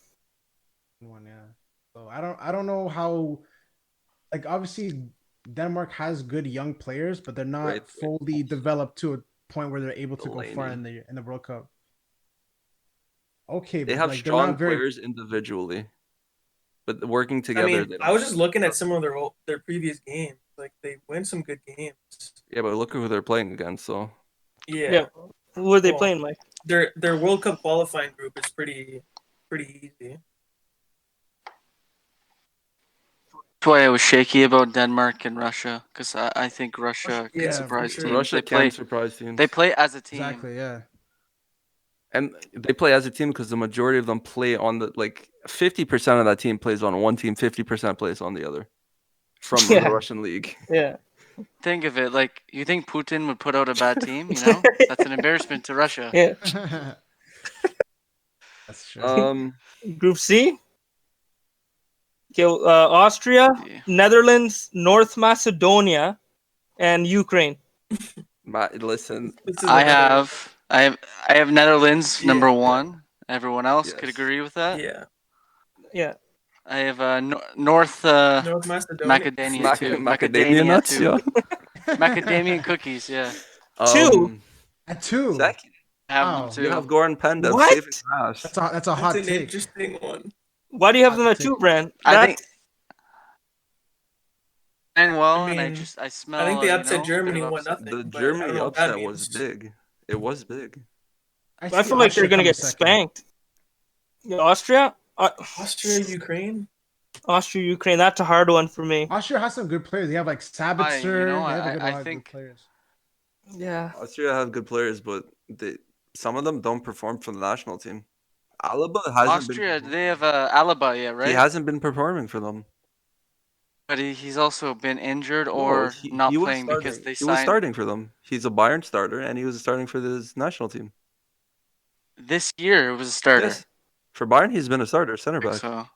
one, yeah. So I don't know how. Like obviously, Denmark has good young players, but they're not Right. fully developed to a point where they're able to go far Delaney. in the World Cup. Okay, They but have like, they're strong not very. players individually, but working together. I mean, they I was just looking at some of their previous games. Like they win some good games. Yeah, but look at who they're playing against. So Yeah. Yeah. Who are they Well, playing, Mike? Their World Cup qualifying group is pretty easy. That's why I was shaky about Denmark and Russia because I think Russia can Yeah, surprise for sure. teams. Russia can surprise teams. They play as a team. Exactly, yeah. And they play as a team because the majority of them play on the 50% of that team plays on one team, 50% plays on the other from the Russian league. Yeah. Think of it like you think Putin would put out a bad team, you know? That's an embarrassment to Russia. Yeah. That's true. Group C. Okay, Austria, Yeah. Netherlands, North Macedonia, and Ukraine. Listen, This is I another. have Netherlands Yeah. number 1. Everyone else could Yes. agree with that. Yeah. Yeah. I have North North Macedonia. Macadamia too. macadamia nuts, yeah. Macadamia cookies, yeah. Two? At 2. Second, I have them Wow. you have too. Goran Pendev What? saving grass. That's a That's hot an take. interesting one. Why do you have Hot them at take. 2, Brand? I think That's and well, I and I mean, smell I think they upset a bit Germany of upset. 1-0, The but I don't Germany know what that upset was means. big. It was big. I feel like they're gonna get spanked. Yeah, Austria, Austria, Ukraine. Austria, Ukraine. That's a hard one for me. Austria has some good players. They have like Sabitzer. They have a good lot of good players. Yeah. Austria have good players, but some of them don't perform for the national team. Alaba hasn't been. Austria, they have Alaba, yeah, right? He hasn't been performing for them. But he's also been injured No, or he not was playing because starting. they He was signed starting for them. He's a Bayern starter, and he was starting for his national team. this year. It was a starter. Yes, for Bayern, he's been a starter, center back. So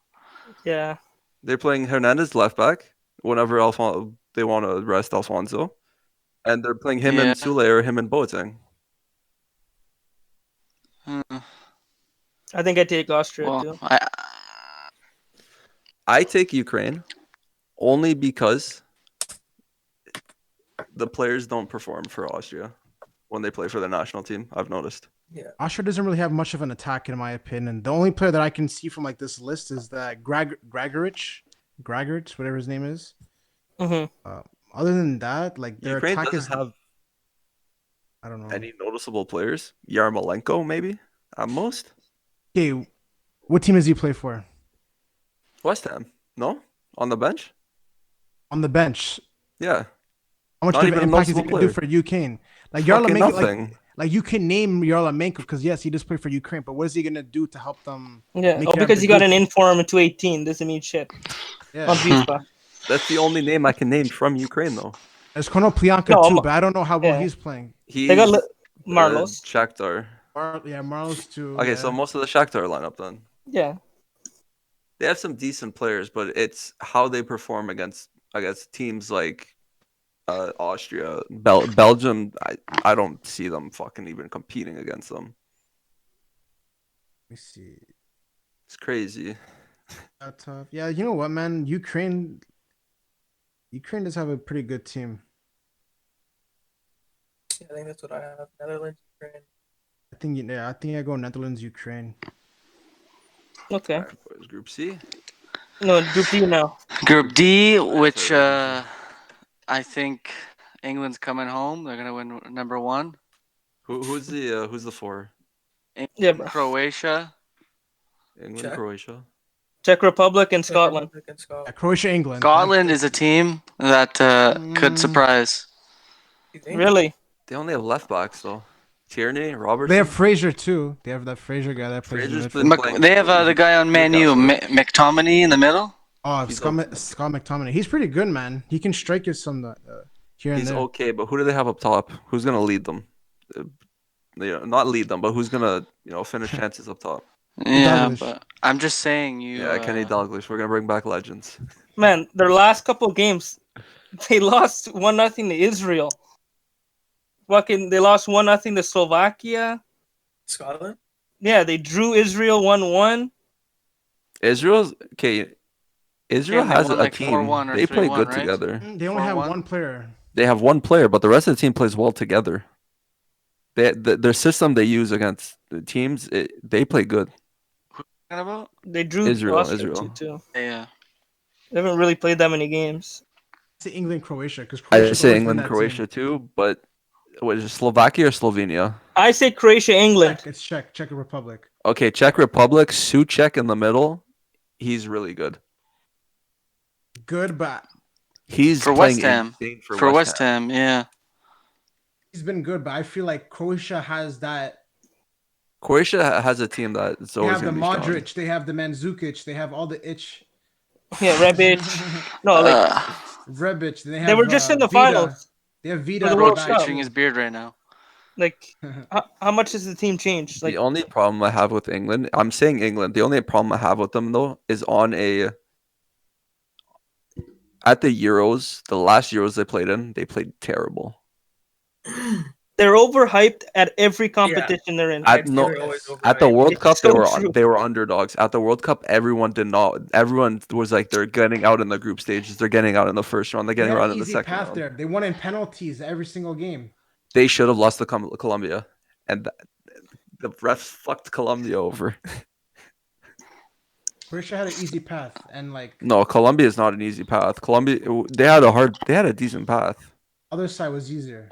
Yeah. They're playing Hernandez left back whenever they want to rest Alfonso, and they're playing him yeah. and Sule or him and Boateng. I think I take Austria Well, too. I take Ukraine only because the players don't perform for Austria when they play for the national team. I've noticed. Yeah. Austria doesn't really have much of an attack, in my opinion. The only player that I can see from like this list is that Gregorich, whatever his name is. Hmm. Other than that, like their Ukraine attack doesn't is, have I don't know. any noticeable players. Yarmolenko, maybe at most. Okay, what team does he play for? West Ham, no, on the bench. On the bench. Yeah, How much not of even an a impact is he noticeable gonna do player. for Ukraine? Like Fucking Yarmolenko, nothing. like you can name Yarmolenko because yes, he does play for Ukraine, but what is he gonna do to help them? Yeah. Make Oh, it out of because the you got group? an inform in 218 doesn't mean shit Yeah, on FIFA. That's the only name I can name from Ukraine, though. there's Konoplyanka No, too, but I don't know how well yeah. he's playing. They got He's Marlos. Shakhtar. Marlos too. Okay, Yeah. so most of the Shakhtar lineup then. Yeah. They have some decent players, but it's how they perform against teams like Austria, Belgium. I don't see them fucking even competing against them. Let me see. It's crazy. Tough. Yeah, you know what, man? Ukraine does have a pretty good team. Yeah, I think that's what I have. Netherlands, Ukraine. I think I go Netherlands, Ukraine. Okay. All right, boys, Group C. No, Group D now. Group D, Sorry, which Group C. I think England's coming home. They're gonna win number 1. Who's the four? Yeah, bro. Croatia. England, Czech. Croatia. Czech Republic and Czech Scotland. Republic and Scotland. Yeah, Croatia, England. Scotland is a team that could surprise. You think? Really? They only have left backs though. Tierney, They Robertson. have Fraser too. They have that Fraser guy that plays in Fraser's midfield. been playing. They have the guy on Man U, Newcastle. McTominay in the middle. Oh, He's Scott, okay. Scott McTominay. He's pretty good, man. He can strike you some here and He's there. okay, but who do they have up top? Who's gonna lead them? Not lead them, but who's gonna finish chances up top? Yeah, Dalglish. but I'm just saying you. Yeah, Kenny Dalglish. We're gonna bring back legends. Man, their last couple games, they lost 1-0 to Israel. They lost 1-0 to Slovakia. Scotland. Yeah, they drew Israel 1-1. Israel's okay. Israel they has won a like team. 4-1 or They play 3-1, good right? together. They only have 4-1? one player. They have one player, but the rest of the team plays well together. Their system they use against the teams, they play good. Talking about? They drew Israel. Austria 2-2. Yeah. They haven't really played that many games. I say England, Croatia, because I Croatia's say always been England, that Croatia team. too, but what is it, Slovakia or Slovenia? I say Croatia, England. It's Czech Republic. Okay, Czech Republic, Suchek in the middle. He's really good. Good, but He's For playing West Ham. insane For West Ham, yeah. he's been good. But I feel like Croatia has that. Croatia has a team that it's They always have the going to be strong. Modric, they have the Mandzukic, they have all the itch. Yeah, Rebic. No, like Rebic. They have. they were just in the Vida. finals. They have Vida For the at World back, Cup. Bleaching too. his beard right now. Like, how much has the team changed? Like, The only problem I have with England, I'm saying England. The only problem I have with them though is on a at the Euros, the last Euros they played in, they played terrible. they're overhyped at every Yeah. competition they're in. At I'd say no, they're always at the overhyped. World It's Cup so true. they were underdogs. At the World Cup, everyone did not. Everyone was like they're getting out in the group stages. They're getting out in the first round. They're They getting had out an in the easy second path round. there. They won in penalties every single game. They should have lost to Colombia, and the refs fucked Colombia over. Croatia had an easy path, and like No, Colombia is not an easy path. Colombia, they had a decent path. other side was easier,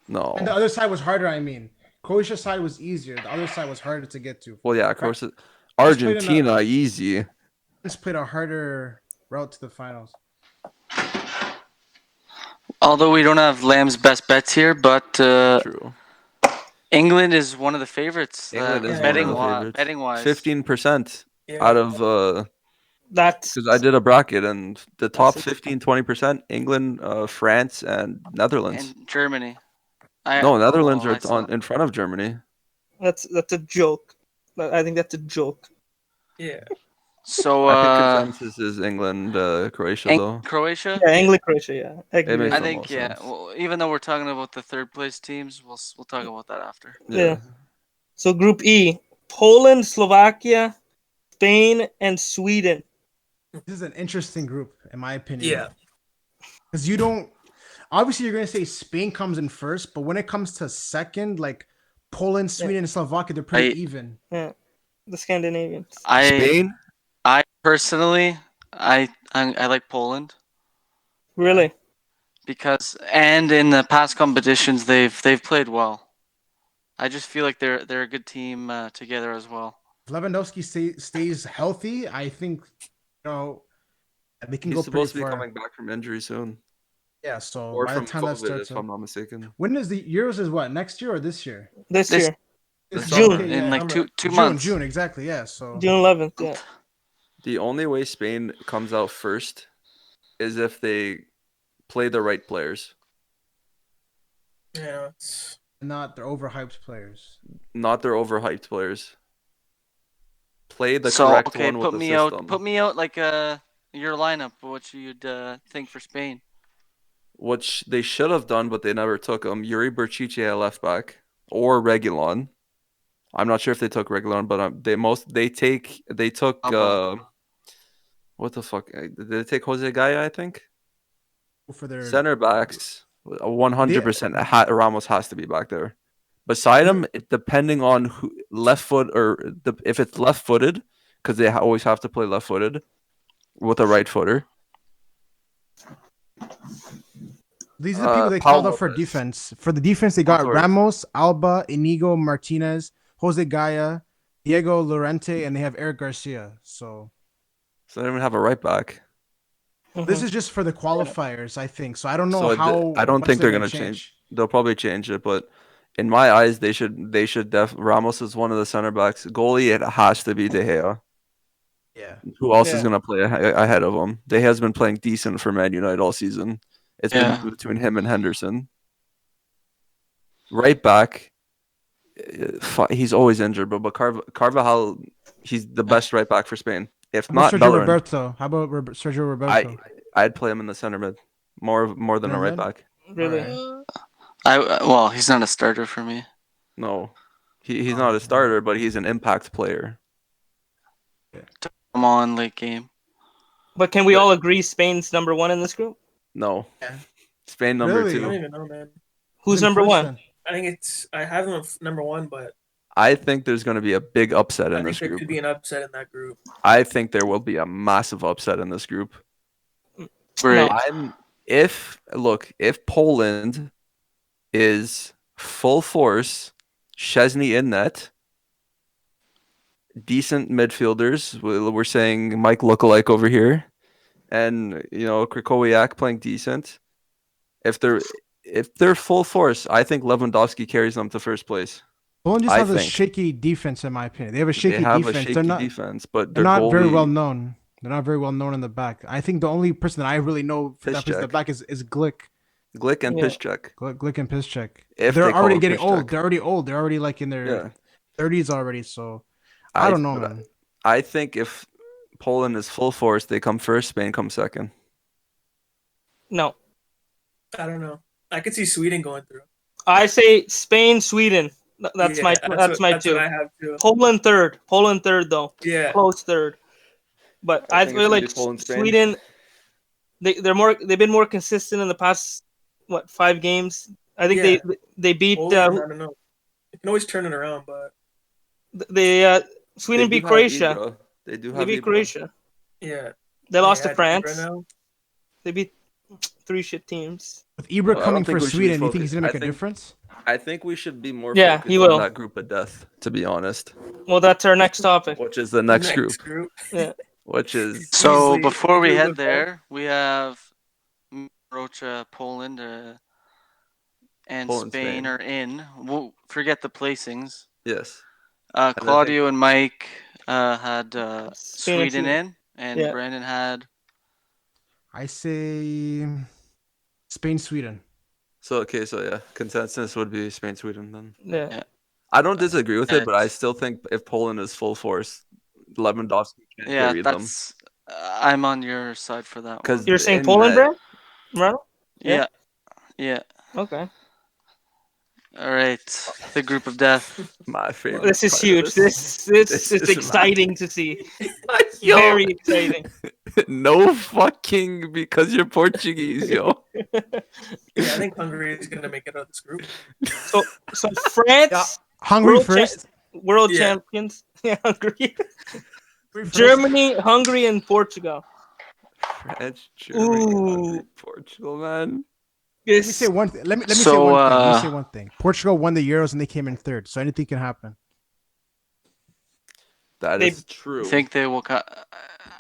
and the No, other side was harder. I mean, Croatia's side was easier. The other side was harder to get to. well, yeah, of course, Just played in a- Argentina easy. Just played a harder route to the finals. Although we don't have Lamb's best bets here, but True. England is one of the favorites. England is Yeah, one of betting the wi- favorites. Betting wise, 15% Yeah. out of That's because I did a bracket and the top That's 15-20% England, France, and Netherlands. and Germany. No, Netherlands I are saw. in front of Germany. that's a joke. I think that's a joke. Yeah. So I think consensus is England, Croatia though. Croatia. Yeah, England, Croatia. Yeah, I agree. It makes I the think most yeah. sense. Well, even though we're talking about the third place teams, we'll talk about that after. Yeah. So Group E: Poland, Slovakia, Spain, and Sweden. This is an interesting group, in my opinion. Yeah. Because you don't. Obviously, you're gonna say Spain comes in first, but when it comes to second, like Poland, Sweden, and Slovakia, they're pretty even. Yeah, the Scandinavians. Spain, I personally, I like Poland Really? because and in the past competitions they've played well. I just feel like they're a good team together as well. If Lewandowski stays healthy, I think they can he's go supposed to pretty be far. coming back from injury soon, Yeah, so or by from the time that COVID, starts, if I'm not mistaken. when is the Euros? Is what, next year or this year? This This- year, This June. summer. In like Summer. two months. June, exactly. Yeah, so June 11th. Yeah. The only way Spain comes out first is if they play the right players, Yeah. It's not they're overhyped players. not their overhyped players. Play the So correct okay, one with put the me system. out. Put me out like your lineup. What you'd think for Spain? Which they should have done, but they never took him. Yuri Berchiche at left back or Reguilon. I'm not sure if they took Reguilon, but they took what the fuck? Did they take Jose Gaya? I think For their center backs. 100%. Ramos has to be back there. Beside him, depending on who left foot or if it's left footed, because they always have to play left footed with a right footer. These are the people they Paul called up for Lopez. defense. For the defense, they got Torres. Ramos, Alba, Inigo Martinez, Jose Gaya, Diego Llorente, and they have Eric Garcia. So So they don't even have a right back. this is just for the qualifiers, I think. So I don't know So how. I don't much think they're gonna gonna change. They'll probably change it, but in my eyes, they should. Ramos is one of the center backs. Goalie, it has to be De Gea. Yeah. Who else is Yeah. gonna play ahead of him? De Gea's been playing decent for Man United all season. It's Yeah. been between him and Henderson. Right back, he's always injured, but Carvajal, he's the best right back for Spain. If How about not Sergio Bellerin, Roberto? How about Sergio Roberto? I'd play him in the center mid more than a Center right mid? back. Really? Well, he's not a starter for me. No, he's not a starter, but he's an impact player. I'm on late game. But can we all agree Spain's number one in this group? No, Yeah. Spain number Really? I don't two. even know, man. Who's in number first one? then? I think I have them number one, but I think there's going to be a big upset I in think this there group. could be an upset in that group. I think there will be a massive upset in this group. Great. If Poland is full force, Szczesny in net, decent midfielders. We're saying Mike lookalike over here, and Krychowiak playing decent. If they're full force, I think Lewandowski carries them to first place. Poland just I has a think. shaky defense, in my opinion. They have a They shaky have defense. a shaky they're not. defense, but They're their not very goalie- well known. They're not very well known in the back. I think the only person that I really know that plays the Piszczek. back is Glick. Glick and Yeah. Piszczek. Glick and Piszczek. If They're they call already it getting old. Piszczek. They're already old. They're already like in their Yeah. 30s already. So I don't know, man. I think if Poland is full force, they come first, Spain comes second. No, I don't know. I could see Sweden going through. I say Spain, Sweden. That's Yeah, my that's my what two. I have too. Poland third. Poland third though. Yeah. Close third. But I I think it's feel gonna like be Poland, Spain. Sweden. They've been more consistent in the past 5 games. I think Yeah. they beat Poland, I don't know. You can always turn it around, but Sweden They beat do have Croatia. Ibra. They do They have beat Ibra. Croatia. yeah. They lost to add Ibra France. now. They beat 3 shit teams. With Ibra No, I coming don't think for we should be Sweden, you think he's focused. gonna make I a think- difference? I think we should be more Yeah, focused he on will. that group of death, to be honest. Well, that's our next topic. Which is the next group. Yeah. Which is So Easily before we group head with there, we have Rocha, Poland, and Poland, Spain Spain. are in. We'll forget the placings. yes. I think- Claudio and Mike had Spain and Sweden Sweden. in, and Yeah. Brandon had. I say Spain, Sweden. So yeah, consensus would be Spain, Sweden then. Yeah. I don't disagree with it, but I It's- still think if Poland is full force, Lewandowski can't Yeah, carry them. that's. I'm on your side for that 'Cause one. You're saying in Poland, net- Brad? Right? Yeah. yeah. Yeah. Okay. All right. The group of death. My favorite. This is part of huge. This This is is exciting to see. Yo, Very exciting. no fucking because you're Portuguese, yo. Yeah, I think Hungary is gonna make it out of this group. So France, Yeah. Hungary World first. world Yeah. champions. Yeah, Hungary. Hungary first. Germany, Hungary, and Portugal. France, Germany, Hungary, Ooh. Portugal, man. Let me say one. Let me say So, one thing. Let me say one thing. Portugal won the Euros and they came in third, so anything can happen. That They- is true. I think they will.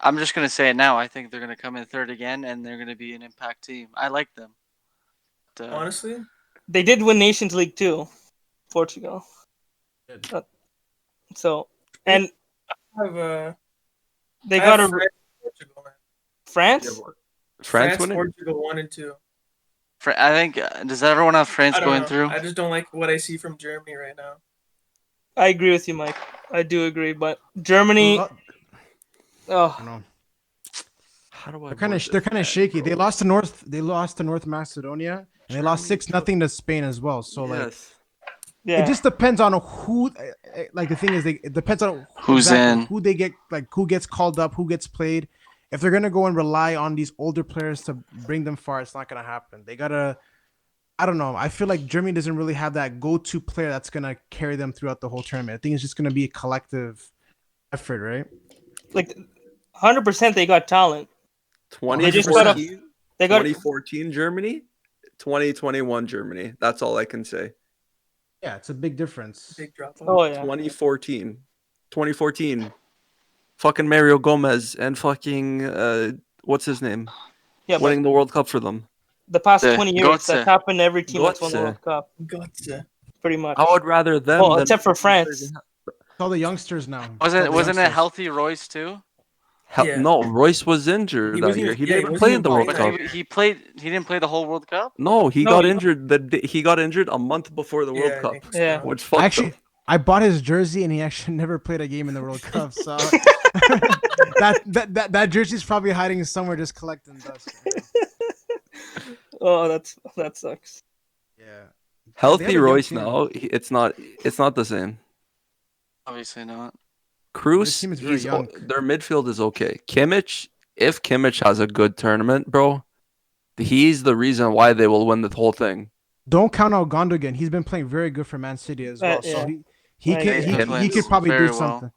I'm just gonna say it now. I think they're gonna come in third again, and they're gonna be an impact team. I like them. But, Honestly, They did win Nations League too, Portugal. So and I have they I got have a Portugal, man. France. France winning? Portugal 1 and 2. I think does everyone have France I don't going know. through? I just don't like what I see from Germany right now. I agree with you, Mike. I do agree, but Germany. I Oh, know. How do I? They're kind word of they're this, kind of man, shaky. bro? They lost to North Macedonia and they lost Germany 6-0 to Spain as well. So like yes. yeah. it just depends on who. Like the thing is, it depends on Who's in. who they get, like who gets called up, who gets played. If they're gonna go and rely on these older players to bring them far, it's not gonna happen. They gotta. I don't know. I feel like Germany doesn't really have that go-to player that's gonna carry them throughout the whole tournament. I think it's just gonna be a collective effort, right? Like 100%, they got talent. They just got 2014, They got 2014 Germany, 2021 Germany. That's all I can say. Yeah, it's a big difference. Big drop off. Oh yeah. 2014. Fucking Mario Gomez and fucking what's his name? Yeah, but Winning the World Cup for them. the past The 20 years, Götze. that's happened to every team that's won the Götze. World Cup, Gotcha. pretty much. I would rather them Well, than except for France. It's all the youngsters now. Wasn't it youngsters. healthy Royce too? Yeah. No, Royce was injured He that wasn't year. even- He yeah, he didn't even wasn't play in even the World playing Cup. that But he played. He didn't play the whole World Cup. No, he No, got he- injured. He got injured a month before the World Yeah, I Cup, think so. Yeah. which fucked Actually, him. I bought his jersey and he actually never played a game in the World Cup. So that jersey's probably hiding somewhere, just collecting dust. Oh, that sucks. Yeah. They have Healthy a young Royce team. now. It's not the same. Obviously not. Cruz, team is very young. their midfield is okay. Kimmich, if Kimmich has a good tournament, bro, he's the reason why they will win the whole thing. Don't count out Gundogan. He's been playing very good for Man City as well. So yeah. he I can agree. he could probably Very do well. something.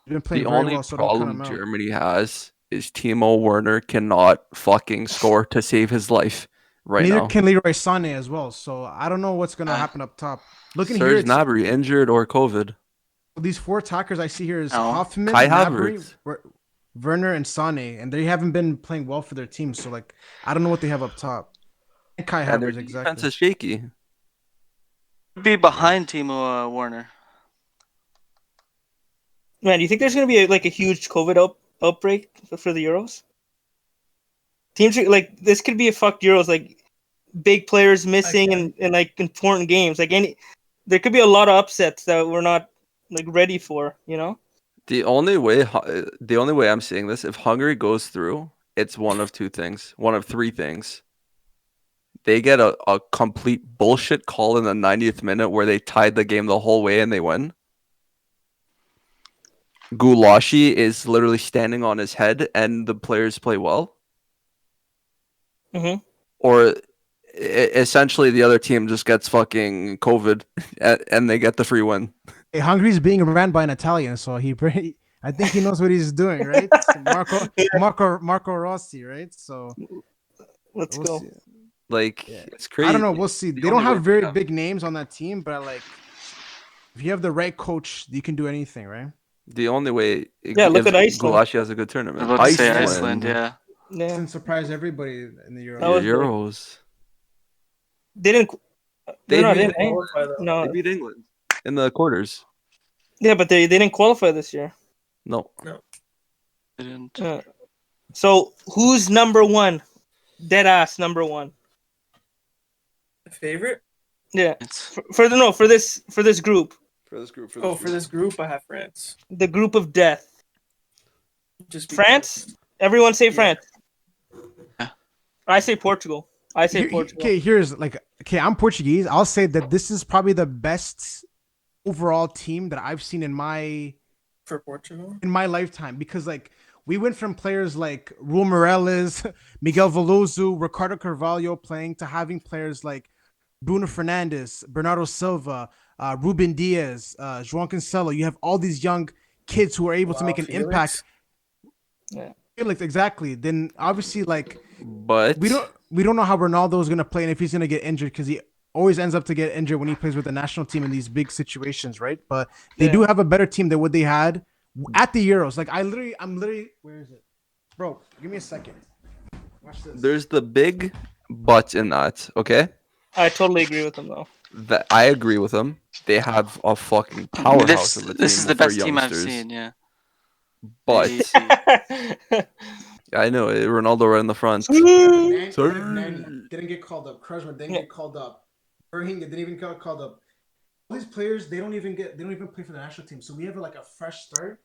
He's been playing The very only well, so don't count problem him out. Germany has is Timo Werner cannot fucking score to save his life right Neither now. can Leroy Sané as well. So I don't know what's gonna happen up top. Looking here, Serge it's, Gnabry injured or COVID. these 4 attackers I see here is No. Hoffman, Kai Gnabry, Havertz. Werner, and Sané, and they haven't been playing well for their team. So like, I don't know what they have up top. And Kai And their Havertz, defense exactly. is shaky. Be behind Timo Werner. Man, do you think there's going to be a huge COVID outbreak for the Euros? Teams are, like, this could be a fucked Euros. Like, big players missing in like important games. Like there could be a lot of upsets that we're not like ready for. You know. The only way I'm seeing this, if Hungary goes through, it's one of two things, one of three things. They get a complete bullshit call in the 90th minute where they tied the game the whole way and they win. Gulashi is literally standing on his head and the players play well. Mm-hmm. Or essentially the other team just gets fucking COVID and they get the free win. Hey, Hungary's being ran by an Italian, so I think he knows what he's doing, right? Marco Rossi, right? So Let's we'll go. see. Like, Yeah. it's crazy. I don't know. We'll see. The They don't only way have they very have- big names on that team, but like, if you have the right coach, you can do anything, right? The only way Yeah, look at Iceland. Gulashi has a good I tournament. was about to say Iceland, yeah. Yeah. Doesn't surprise everybody in the Euro. That was big. Euros. They didn't. They They're not beat in. Eh? qualify, though. They No. beat England in the quarters. Yeah, but they didn't qualify this year. No. Didn't. So who's number one? Dead ass number one. The favorite? Yeah. It's For this group, For this group. For this group, I have France. the group of death. Just because- France. Everyone say Yeah. France. Yeah. I say Portugal. I say Portugal. Okay, I'm Portuguese. I'll say that this is probably the best overall team that I've seen in my for Portugal. lifetime, because like we went from players like Raul Morales, Miguel Veloso, Ricardo Carvalho playing to having players like Bruno Fernandes, Bernardo Silva, Ruben Diaz, João Cancelo. You have all these young kids who are able to make an Felix. impact. Yeah. Felix, exactly. Then obviously, like But we don't know how Ronaldo is gonna play and if he's gonna get injured, because he always ends up to get injured when he plays with the national team in these big situations, right? But they do have a better team than what they had at the Euros. Like I'm literally, where is it, bro? Give me a second. Watch this. there's the big but in that, okay? I totally agree with them though. That I agree with them. They have a fucking powerhouse of a team. This is the for best team I've youngsters. seen, yeah. But AC. I know Ronaldo right in the front. Nani Sorry. didn't get called up. Krejman didn't Yeah. get called up. Verhinga didn't even get called up. All these players, they don't even play for the national team. So we have like a fresh start.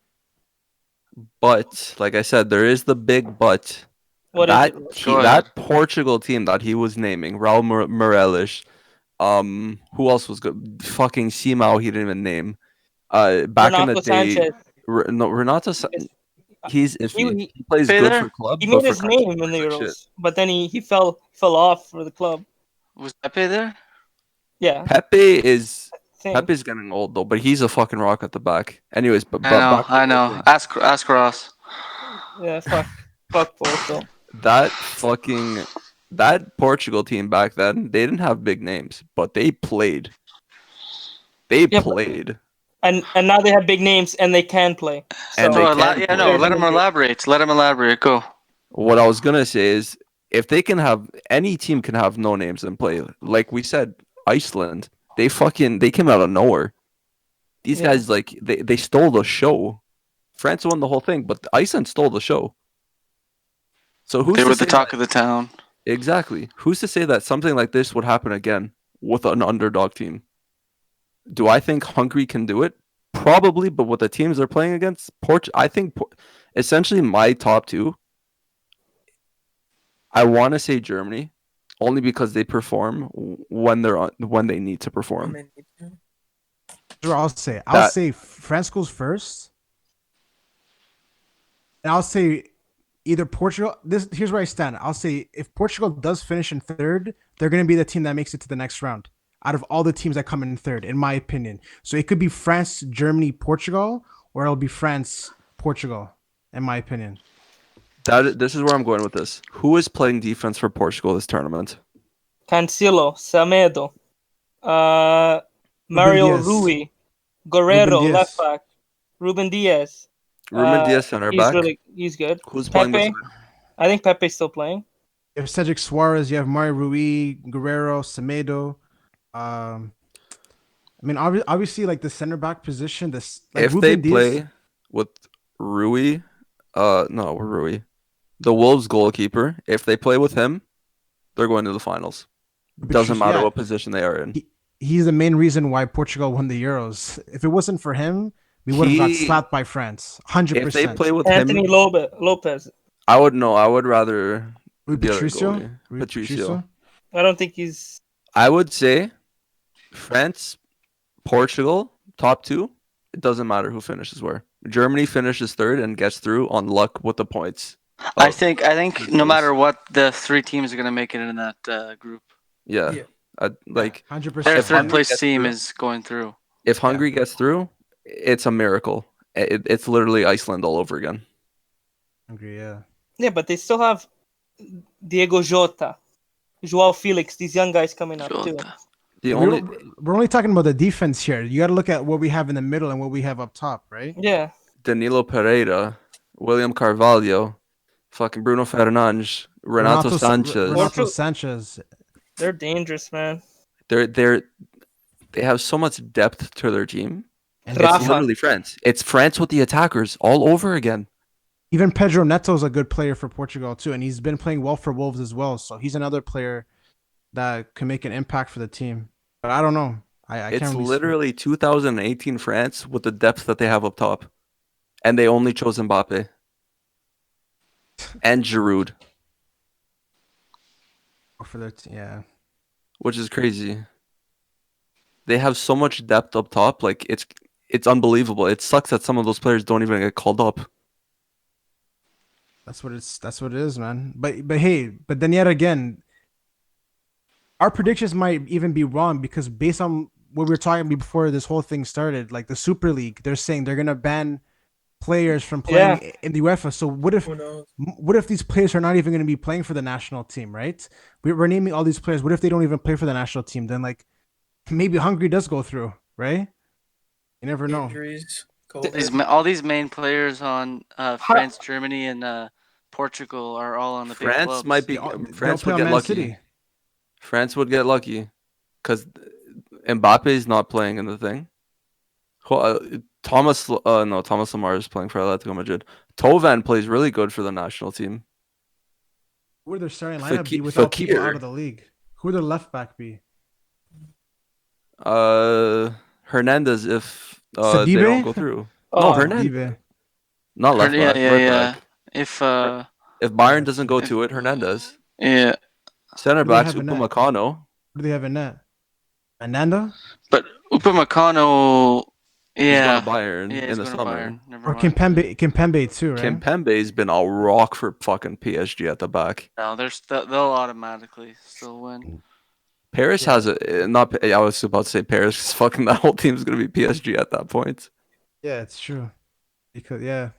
But like I said, there is the big but. What is that it? Go that ahead. Portugal team that he was naming, Raul Morales, who else was good? Fucking Simao, he didn't even name. Back in the Renato day, Sanchez. No, Renato. He's iffy. He- He plays Hey good there. for club, He but made for his name in the country, like Euros, shit. but then he fell off for the club. Was Pepe there? Yeah. Pepe's Same. getting old though, but he's a fucking rock at the back. Anyways, but I know. Ask Ross. Yeah. Fuck both though. that Portugal team back then, they didn't have big names, but they played. They Yeah, played. And now they have big names and they can play. And So they Oh, can yeah, play. no. Let him elaborate. Let him elaborate. Go. What I was gonna say is, if they can have any team can have no names and play, like we said, Iceland, they came out of nowhere. These Yeah. guys like they stole the show. France won the whole thing, but Iceland stole the show. So who's They to were the say talk that- of the town. Exactly. Who's to say that something like this would happen again with an underdog team? Do I think Hungary can do it? Probably, but with the teams they're playing against, I think essentially my top two. I want to say Germany, only because they perform when they need to When perform. they need to. That's what I'll That- say France goes first. And I'll say either Portugal. Here's where I stand. I'll say if Portugal does finish in third, they're going to be the team that makes it to the next round out of all the teams that come in third, in my opinion. So it could be France, Germany, Portugal, or it'll be France, Portugal, in my opinion. This is where I'm going with this. Who is playing defense for Portugal this tournament? Cancelo, Samedo, Mario Diaz. Rui, Guerrero, Ruben Diaz. left back, Ruben Diaz. Ruben Diaz center He's back. he's good. Who's playing Pepe, beside? I think Pepe's still playing. You have Cedric Suarez, you have Mario Rui, Guerrero, Semedo. I mean, obviously, like the center back position. If they play with Rui, no, Rui, the Wolves goalkeeper. If they play with him, they're going to the finals. Doesn't matter Yeah, what position they are in. he's the main reason why Portugal won the Euros. If it wasn't for him, we would have got He, slapped by France. Hundred if they play percent. with Anthony him, Lopez. I would know. I would rather Rui the other Patricio. goalie, Rui Patricio. Patricio. I don't think he's. I would say France, Portugal, top two. It doesn't matter who finishes where. Germany finishes third and gets through on luck with the points. I of think these no days. matter what, the 3 teams are gonna make it in that group. Yeah. Yeah. Like Hundred Their percent. if third Hungary place gets team through, is going through. if Hungary gets through, it's a miracle. It's literally Iceland all over again. Agree. Yeah. Yeah, but they still have Diego Jota, Joao Felix, these young guys coming up too. Jota. The We're, only we're only talking about the defense here. You got to look at what we have in the middle and what we have up top, right? Yeah, Danilo Pereira, William Carvalho, fucking Bruno Fernandes, Renato Sanchez. Renato Sanchez. they're dangerous, man. They have so much depth to their team. And Rafa. It's literally France. It's France with the attackers all over again. even Pedro Neto's a good player for Portugal too, and he's been playing well for Wolves as well. So he's another player that can make an impact for the team. But I don't know. I It's can't really literally 2018 France with the depth that they have up top. And they only chose Mbappe. And Giroud, for their yeah. which is crazy. They have so much depth up top, like it's unbelievable. It sucks that some of those players don't even get called up. That's what it is, man. But hey, but then yet again, our predictions might even be wrong because based on what we were talking before this whole thing started, like the Super League, they're saying they're gonna ban players from playing in the UEFA. So what if Who knows? these players are not even going to be playing for the national team, right? We're naming all these players. What if they don't even play for the national team? Then like maybe Hungary does go through, right? You never know. Injuries, COVID. All these main players on France, Germany, and Portugal are all on the big France clubs. might be They'll France play would on get Man lucky. City. France would get lucky because Mbappe is not playing in the thing. Thomas Lemar is playing for Atletico Madrid. Tovan plays really good for the national team. Who would their starting lineup be Fakir- without people Fakir. out of the league? Who would their left back be? Hernandez if they Sidibe? don't go through. Oh, No, Hernandez, Sidibe. not left yeah, back, yeah, right yeah. back. If If Bayern Yeah, doesn't go to it, Hernandez. yeah, Center Who do they backs have in net? Upamecano. Who do they have in net? Ananda but Upamecano, He's yeah, going to Bayern yeah, in he's the going to summer. Bayern. Never or mind. Kimpembe too, right? Kimpembe's been a rock for fucking PSG at the back. No, they'll automatically still win. Paris Yeah. has a not. I was about to say Paris. 'Cause fucking that whole team's gonna be PSG at that point. Yeah, it's true. Because they'll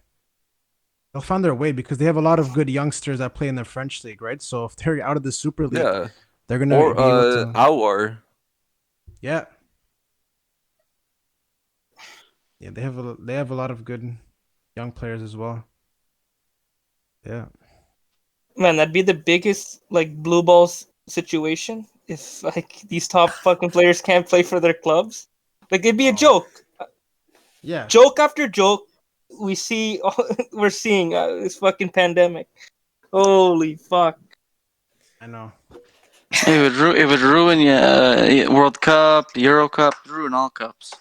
find their way because they have a lot of good youngsters that play in the French league, right? So if they're out of the Super League, Yeah. they're gonna Or be able to. Aouar. Yeah. Yeah, they have a lot of good young players as well. Yeah. man, that'd be the biggest like blue balls situation if like these top fucking players can't play for their clubs. Like it'd be a joke, Yeah. joke after joke. We're seeing this fucking pandemic. Holy fuck! I know. It would ruin World Cup, Euro Cup, ruin all cups.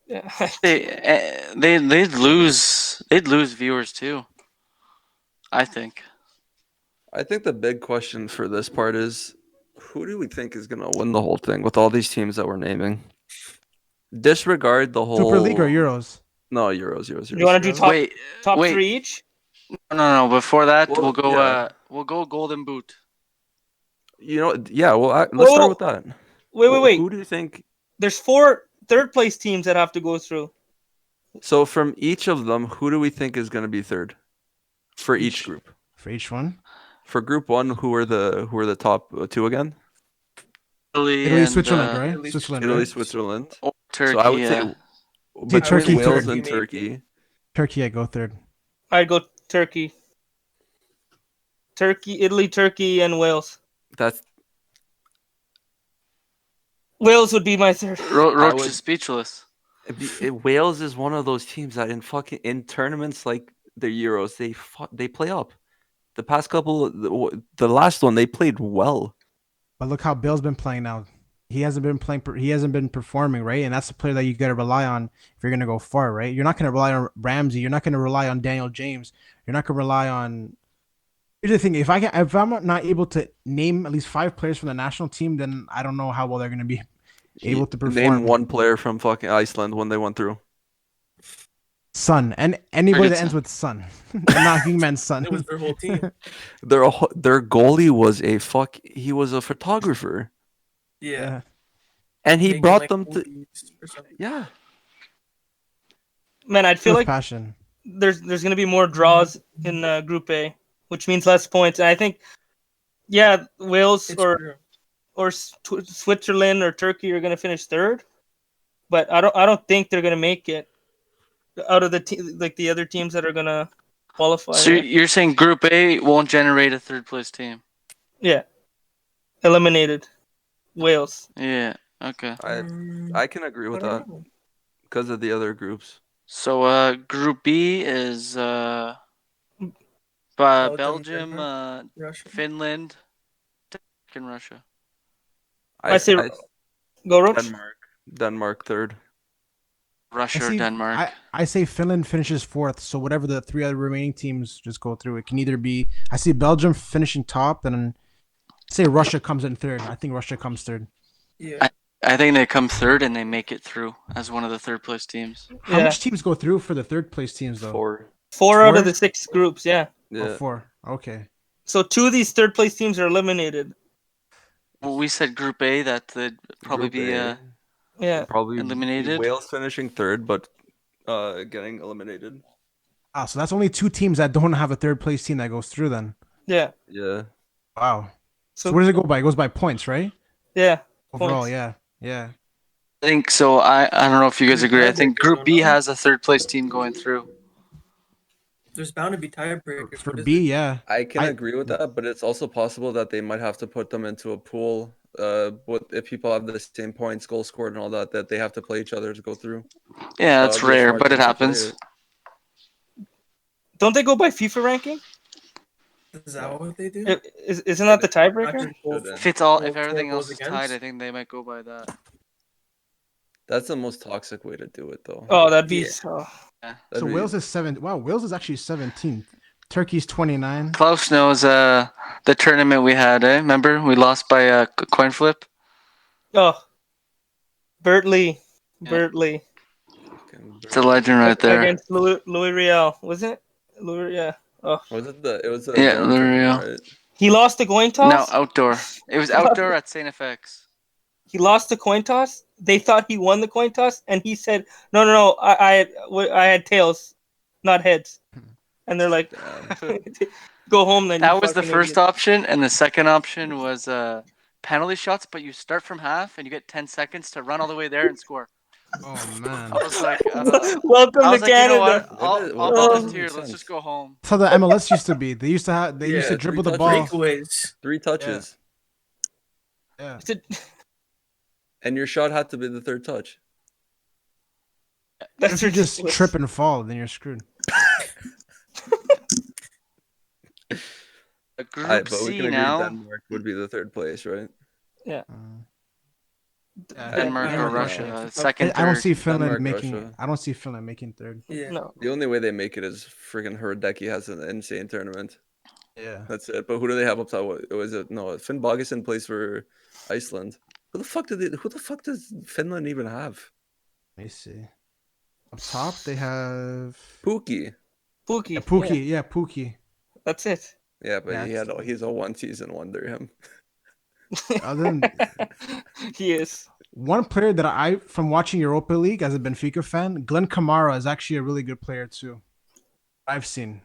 Yeah. They'd lose viewers too. I think. I think the big question for this part is, who do we think is gonna win the whole thing with all these teams that we're naming? Disregard the whole Super League or Euros? No, Euros. You want to do Wait, top wait. three each? No. Before that, Well, we'll go. yeah. We'll go Golden Boot. You know, yeah. Well, let's Whoa. start with that. Wait. Who do you think? There's 4 third place teams that have to go through. So from each of them, who do we think is going to be third for each group? For each one? For group one, who are the top two again? Italy, Italy, and, Switzerland, right? Italy, Switzerland, Italy, right? Switzerland. Or Turkey. So I would say Say between Turkey Wales third. and Turkey. Turkey, I go third. I'd go Turkey, Italy, Turkey, and Wales. That's Wales would be my third. Roach would- is speechless. Wales is one of those teams that in tournaments like the Euros they play up. The past couple, the last one, they played well. But look how Bill's been playing now. He hasn't been playing. He hasn't been performing, right? And that's the player that you got to rely on if you're gonna go far, right? You're not gonna rely on Ramsey. You're not gonna rely on Daniel James. You're not gonna rely on. Here's the thing: if I'm not able to name at least 5 players from the national team, then I don't know how well they're gonna be able to Name perform. one player from fucking Iceland when they went through. Son and anybody that ends Ferguson. with son, and not Hingman's son. It was their whole team. Their goalie was he was a photographer, Yeah. and he Making brought like them to movies or something. yeah. Man, I'd feel With like passion. there's gonna be more draws in Group A, which means less points. And I think, yeah, Wales It's or true. Switzerland or Turkey are gonna finish third, but I don't think they're gonna make it out of the other teams that are gonna qualify. So you're saying Group A won't generate a third place team? Yeah, eliminated Wales. Yeah. Okay. I can agree I with don't that know. because of the other groups. So Group B is Belgium, Russia. Finland, Denmark, and Russia. I say go Roach. Denmark third. Russia or Denmark. I say Finland finishes 4th, so whatever the 3 other remaining teams just go through. It can either be I see Belgium finishing top, and say Russia comes in 3rd. I think Russia comes 3rd. Yeah. I think they come third and they make it through as one of the third place teams. How Yeah, much teams go through for the 3rd place teams though? 4. four out of Four? the 6 groups. Yeah, Oh, Yeah. 4. Okay. so 2 of these third place teams are eliminated. Well, we said Group A that would probably Group be A. Yeah, Probably eliminated. Wales finishing third, but getting eliminated. Ah, so that's only 2 teams that don't have a 3rd place team that goes through then. yeah. Yeah. Wow. So So where does it go by? It goes by points, right? yeah, Overall, points. yeah. I think so. I don't know if you guys There's agree. I think tiebreakers, though, Group B no? has a third place team going through. There's bound to be tiebreakers. For What is B, it? yeah. I can agree with that, but it's also possible that they might have to put them into a pool. If people have the same points, goal scored, and all that, that they have to play each other to go through. Yeah, That that's would be a rare, smart but it thing to play happens. it. Don't they go by FIFA ranking? Is that what they do? Isn't that the Not tiebreaker? just goal, Shouldn't. If goal everything goals else is tied, against? I think they might go by that. That's the most toxic way to do it, though. Oh, that'd be Yeah. so. Yeah. So Wales is 7. Wow, Wales is actually 17th. Turkey's 29. Klaus knows the tournament we had. Remember we lost by a coin flip. Oh, Bert Lee. Yeah. Bert Lee It's a legend right there. against Louis Real, was it? Louis, yeah. Oh, Was it it was a Yeah, dorm there we tournament, go. right? he lost the coin No, toss. outdoor. It was outdoor at St. FX. He lost the coin toss. They thought he won the coin toss, and he said, "No. I had tails, not heads." And they're like, Damn. "Go home then." That You was the fucking first idiot. option, and the second option was penalty shots, but you start from half and you get 10 seconds to run all the way there and score. Oh man. I was like, Welcome to you know Canada. what? What I'll that doesn't volunteer. make Let's sense. just go home. That's how the MLS used to be. They used to Yeah, dribble the 3 ball. touches. Breakaways. 3 touches, Yeah. and your shot had to be the 3rd touch. That's If you just ridiculous. trip and fall, then you're screwed. Group But we C can agree now. Denmark would be the 3rd place, right? Yeah, Denmark or Denmark, Russia. no. Second, I don't third. see Finland Denmark, making. Russia. I don't see Finland making 3rd. Yeah. No. The only way they make it is friggin' Herdecki has an insane tournament. Yeah. That's it. But who do they have up top? What was it? No, Finn Bogason plays for Iceland. Who the fuck does Finland even have? Let me see. Up top, they have Pookie. Pookie. Pookie. Yeah, Yeah, Pookie. that's it. Yeah, but Yeah, he's a 1 season wonder him. Other than He is. one player that I, from watching Europa League as a Benfica fan, Glenn Kamara is actually a really good player too. I've seen.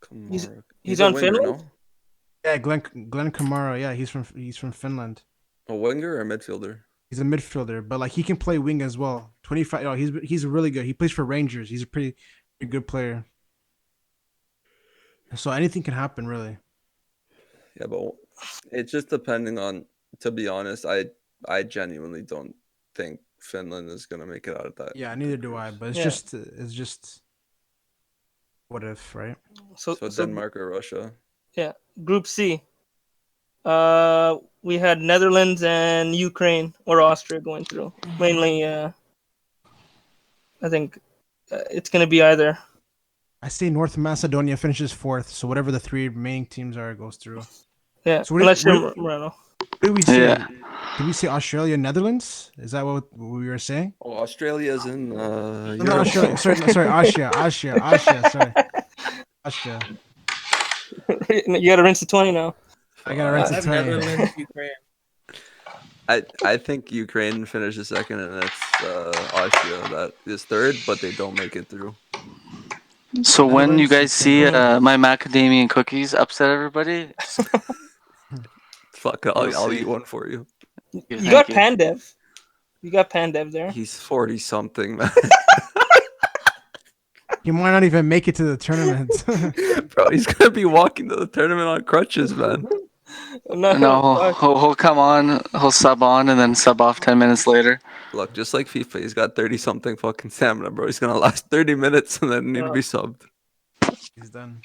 Kamara. He's a on winger, Finland? no? Yeah, Glenn Kamara. Yeah, he's from Finland. A winger or a midfielder? He's a midfielder, but like he can play wing as well. 25. Oh, he's really good. He plays for Rangers. He's a pretty good player. So anything can happen, really. Yeah, but it's just depending on. To be honest, I genuinely don't think Finland is gonna make it out of that. Yeah, neither do I. But it's Yeah. just what if, right? So So Denmark or Russia. Group C. We had Netherlands and Ukraine or Austria going through. Mainly, I think it's going to be either. I say North Macedonia finishes fourth, so whatever the three main teams are goes through. Yeah, So unless you're Moreno. what did we say? Yeah. Did we say Australia, Netherlands? Is that what we were saying? Oh, Australia's in No, not Europe. Australia. Sorry, Austria. Sorry, Austria. You got to rinse the 20 now. I gotta rinse I the have 20. Netherlands, Ukraine. I think Ukraine finishes second, and it's Austria that is third, but they don't make it through. So when you Netherlands, guys see Ukraine. my macadamia cookies upset everybody, Fuck, You'll I'll see. eat one for you. You got Pandev. You got Pandev there. He's 40 something, man. He might not even make it to the tournament. Bro, he's gonna be walking to the tournament on crutches, man. No, No, he'll come on, he'll sub on, and then sub off 10 minutes later. Look, just like FIFA, he's got 30 something fucking stamina, bro. He's gonna last 30 minutes and then need to be subbed. He's done.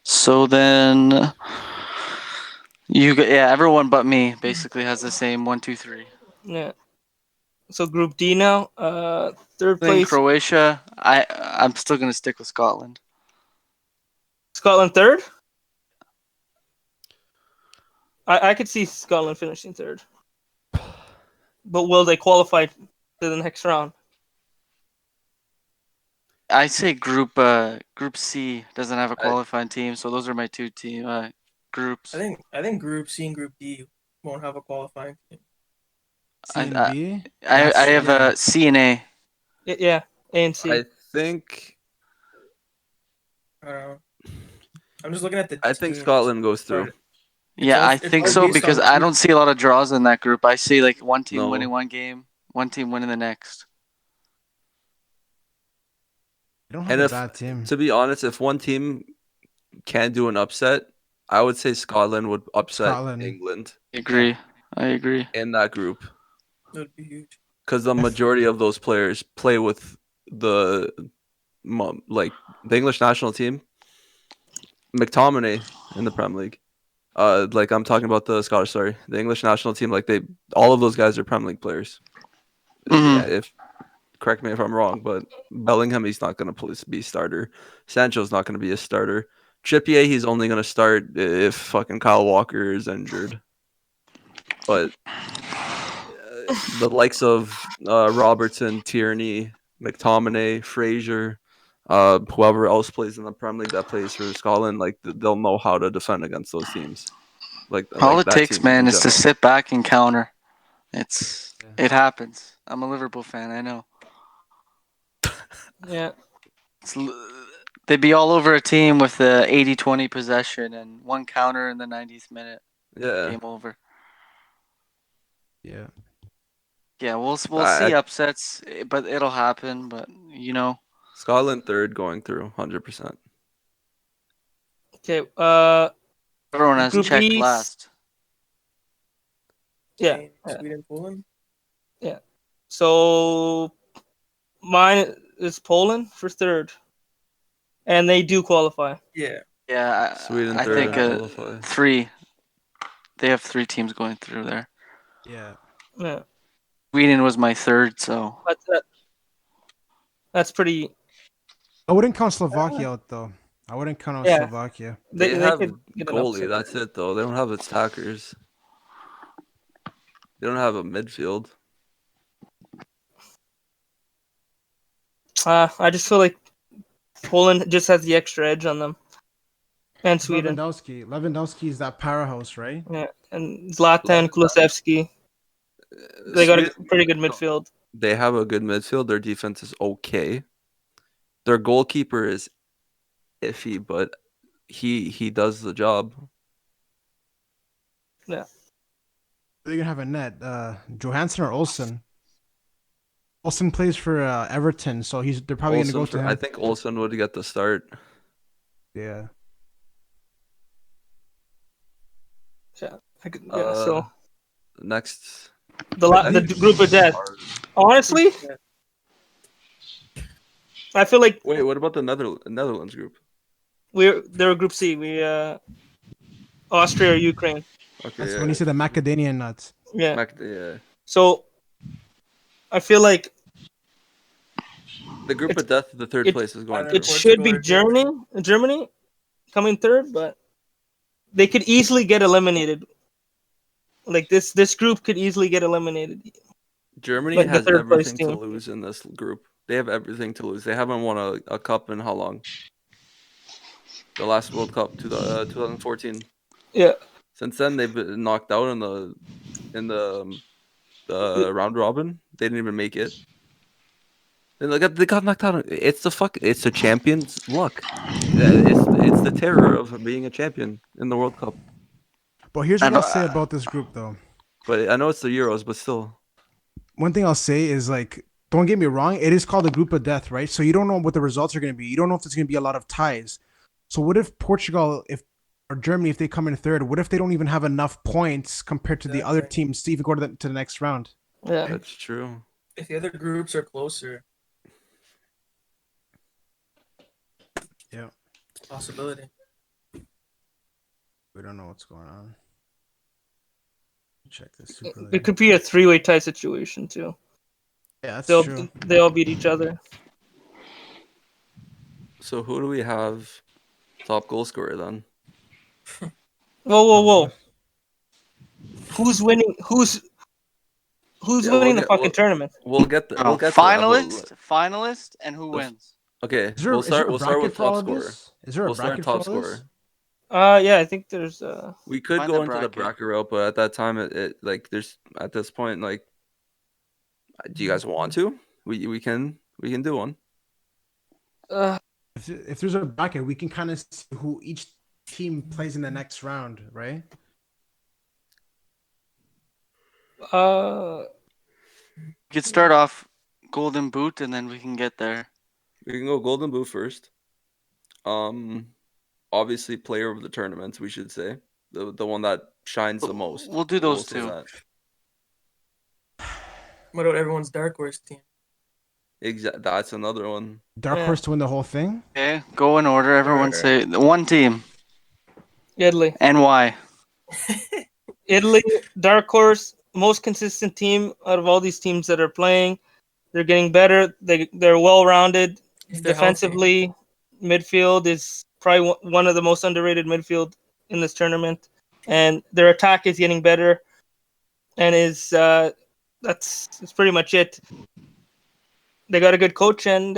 So then, everyone but me basically has the same 1, 2, 3. Yeah. So Group D now. Third Then place, Croatia. I'm still gonna stick with Scotland. Scotland third. I could see Scotland finishing third. But will they qualify to the next round? I say Group C doesn't have a qualifying team, so those are my two groups. I think Group C and Group D won't have a qualifying team. C and B. I have a C and A. Yeah, A and C. I think I don't know. I'm just looking at the. I think teams, Scotland goes through. but Yeah, I it's think all so based because on I group- don't see a lot of draws in that group. I see like one team No. winning one game, one team winning the next. They don't have And a if, bad team. to be honest, if one team can do an upset, I would say Scotland would upset Scotland. England I agree. in that group. That would be huge. Because the majority of those players play with the English national team, McTominay in the Prem League. Like I'm talking about the Scottish, sorry, the English national team. Like all of those guys are Prem League players. Mhm. Yeah, if correct me if I'm wrong, but Bellingham he's not going to be starter. Sancho's not going to be a starter. Trippier he's only going to start if fucking Kyle Walker is injured. But the likes of Robertson, Tierney, McTominay, Fraser, whoever else plays in the Premier League that plays for Scotland, like they'll know how to defend against those teams. All it that takes, team man, in is to general. sit back and counter. It happens. I'm a Liverpool fan. I know. Yeah. They'd be all over a team with the 80-20 possession and one counter in the 90th minute. Yeah, Game over. Yeah. Yeah, we'll see upsets, but it'll happen. But Scotland third going through 100%. Okay. everyone has Group Czech E, last. Yeah. Spain, Sweden, Poland. Yeah. So mine is Poland for third, and they do qualify. Yeah. Yeah, Sweden I third think and qualify. 3. They have 3 teams going through there. Yeah. Yeah. Sweden was my third, so That's pretty. I wouldn't count Slovakia out though. I wouldn't count out Yeah. Slovakia. They have could get an goalie. upset. That's it though. They don't have attackers. They don't have a midfield. I just feel like Poland just has the extra edge on them, and Sweden. Lewandowski is that powerhouse, right? Yeah, and Zlatan, Kulusevski. They got a pretty good midfield. They have a good midfield. Their defense is okay. Their goalkeeper is iffy, but he does the job. Yeah. They're gonna have a net. Johansson or Olsen. Olsen plays for Everton, so they're probably gonna go to him. I think Olsen would get the start. Yeah. Yeah. So next, the group of death. Honestly, I feel like. Wait, what about the Netherlands group? they're Group C. We Austria or Ukraine. Okay, That's yeah, when you say the macadamia nuts. Yeah. yeah. So I feel like The group it's of death, the third it place is going Either it through. should Portugal be or Germany. Germany coming third, but they could easily get eliminated. Like this group could easily get eliminated. Germany Like the has third place everything to team. lose in this group. They have everything to lose. They haven't won a cup in how long? The last World Cup, 2014. Yeah. Since then, they've been knocked out in the round robin. They didn't even make it. And they got knocked out. It's the champion's luck. It's the terror of being a champion in the World Cup. But here's I what I'll don't, say about this group, though. But I know it's the Euros, but still. One thing I'll say is like, don't get me wrong, it is called a group of death, right? So you don't know what the results are going to be. You don't know if there's going to be a lot of ties. So what if Portugal, if or Germany, if they come in third, what if they don't even have enough points compared to the other Exactly. teams to even go to the next round? Yeah. That's true. If the other groups are closer, Yeah, it's a possibility. we don't know what's going on. Check this Super It League. could be a three-way tie situation too. Yeah, that's They'll true. they all beat each other. So who do we have top goal scorer then? Whoa. Who's winning? Who's Yeah, winning the fucking tournament? we'll get no. to that. Finalist, and who The f- wins? Okay, Is there we'll is there start. a We'll start bracket with for all top of scorer. this? Is there a We'll start bracket for top all this? scorer. Yeah, I think there's We could Find go the into the bracket. bracket route, but at that time, it like there's at this point like, do you guys want to? We can do one. uh If there's a bracket, we can kind of see who each team plays in the next round, right? uh We could start off Golden Boot, and then we can get there. We can go Golden Boot first. Obviously player of the tournament, we should say the one that shines the most. We'll do those say two. that. What about everyone's dark horse team? That's another one. Dark Yeah. horse to win the whole thing. Okay, go in order. Everyone Sure. say one team Italy. and why. Italy, dark horse, most consistent team out of all these teams that are playing. They're getting better. They're well rounded. If they're healthy. Defensively, midfield is probably one of the most underrated midfield in this tournament, and their attack is getting better. And that's pretty much it. They got a good coach and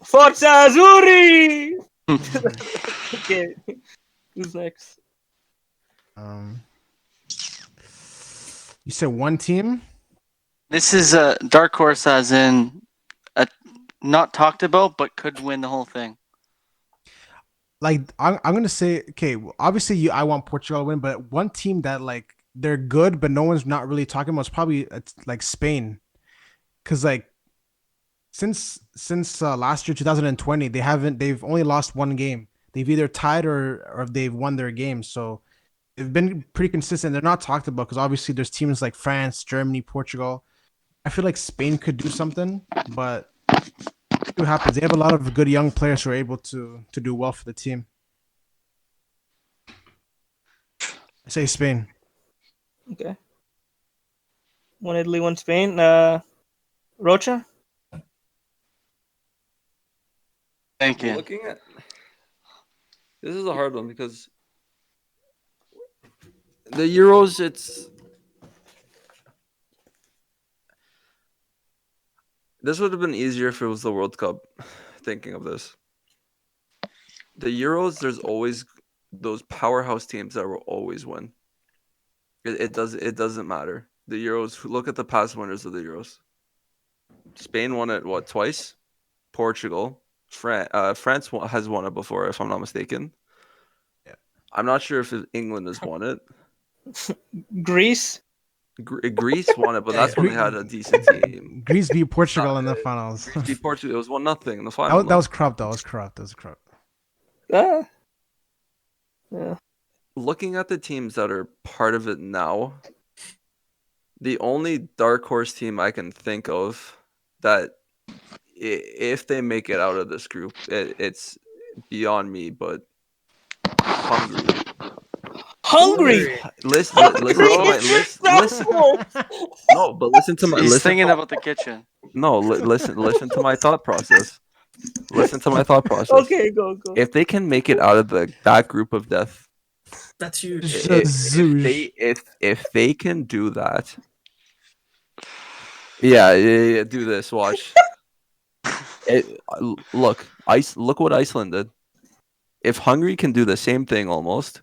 Forza Azzurri. Okay, who's next? Um, you said one team. This is a dark horse, as in not talked about, but could win the whole thing. Like I'm gonna say, okay, obviously I want Portugal to win, but one team that like they're good, but no one's not really talking about is probably like Spain, because like since last year 2020 they've only lost one game. They've either tied or they've won their games. So they've been pretty consistent. They're not talked about because obviously there's teams like France, Germany, Portugal. I feel like Spain could do something, but see what happens. They have a lot of good young players who are able to do well for the team. I say Spain. Okay, one Italy, one Spain. Rocha. Thank you. Looking at this is a hard one because the Euros, this would have been easier if it was the World Cup. Thinking of this, the Euros, there's always those powerhouse teams that will always win. It doesn't matter. The Euros. Look at the past winners of the Euros. Spain won it twice. Portugal, France has won it before, if I'm not mistaken. Yeah. I'm not sure if England has won it. Greece. Greece won it, but that's when they had a decent team. Greece beat Portugal in the finals. Greece beat Portugal. It was 1-0 in the that, final. was, that was corrupt. That was corrupt. That was corrupt. Yeah. Looking at the teams that are part of it now, the only dark horse team I can think of that if they make it out of this group, it's beyond me, but Hungary. Hungry. Listen, listen to Hungry my is your listen. sophomore. No, but listen to my He's listen. thinking To, about the kitchen. no, listen to my thought process. Listen to my thought process. Okay, go. If they can make it out of that group of death, That's huge. Zhuzh. if they can do that, yeah, do this. Watch. Look what Iceland did. If Hungary can do the same thing almost,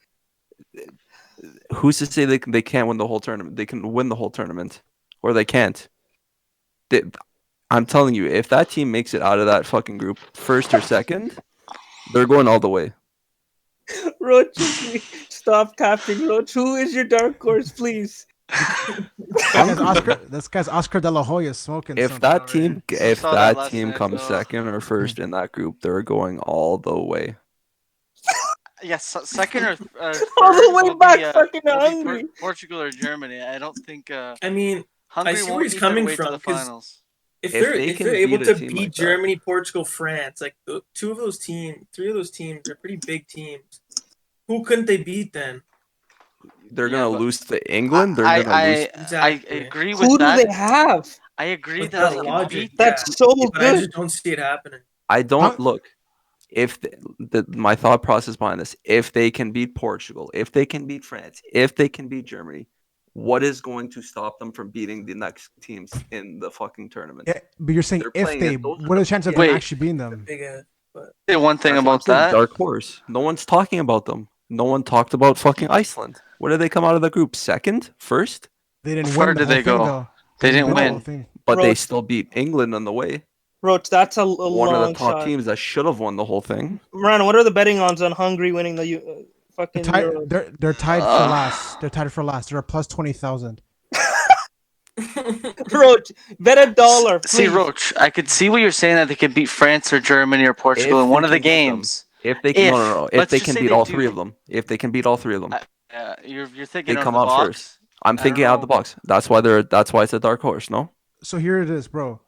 who's to say they can't win the whole tournament? They can win the whole tournament, or they can't. They, I'm telling you, if that team makes it out of that fucking group, first or second, they're going all the way. Roach, please stop capping. Roach, who is your dark horse, please? This guy's Oscar De La Hoya smoking. If something that already. team, if Saw that that last team night, comes though. second or first in that group, they're going all the way. Yes, second or third All the way will back, be fucking Hungary. Portugal or Germany. I don't think I mean, I Hungary see where won't he's eat their coming way to from the because finals. if If they're they if they're can able beat a to team beat like that. Germany, Portugal, France, like three of those teams are pretty big teams. Who couldn't they beat then? They're Yeah, gonna but lose to England. They're gonna lose. I Exactly. agree with Who do that. they have? I agree With that that they can logic, beat. That's yeah. so But I good. just don't see it happening. I don't Huh? look. If my thought process behind this, if they can beat Portugal, if they can beat France, if they can beat Germany, what is going to stop them from beating the next teams in the fucking tournament? Yeah, but you're saying They're if playing they, it. Those are what are the chances of them Wait. actually beating The them? big but Say one thing That's what I'm about saying, that. dark horse. No one's talking about them. No one talked about fucking Iceland. Where did they come out of the group? Second, first, They didn't How far win the did whole they thing go? though. They didn't the whole win. thing. but they Roach. still beat England on the way. Roach, that's a One of the long top shot. teams that should have won the whole thing. Miranda, what are the betting odds on Hungary winning the They're fucking tied. Euros? They're tied for last. They're tied for last. They're a plus 20,000. Roach, bet $1, please. See, Roach, I could see what you're saying that they could beat France or Germany or Portugal If in they one of the can beat them. games. If they can, no. If Let's they just can say beat they all do. three of them. If they can beat all three of them, You're thinking they out of come the out box. first. I'm I don't thinking out of the know. box. That's why it's a dark horse. No. So here it is, bro.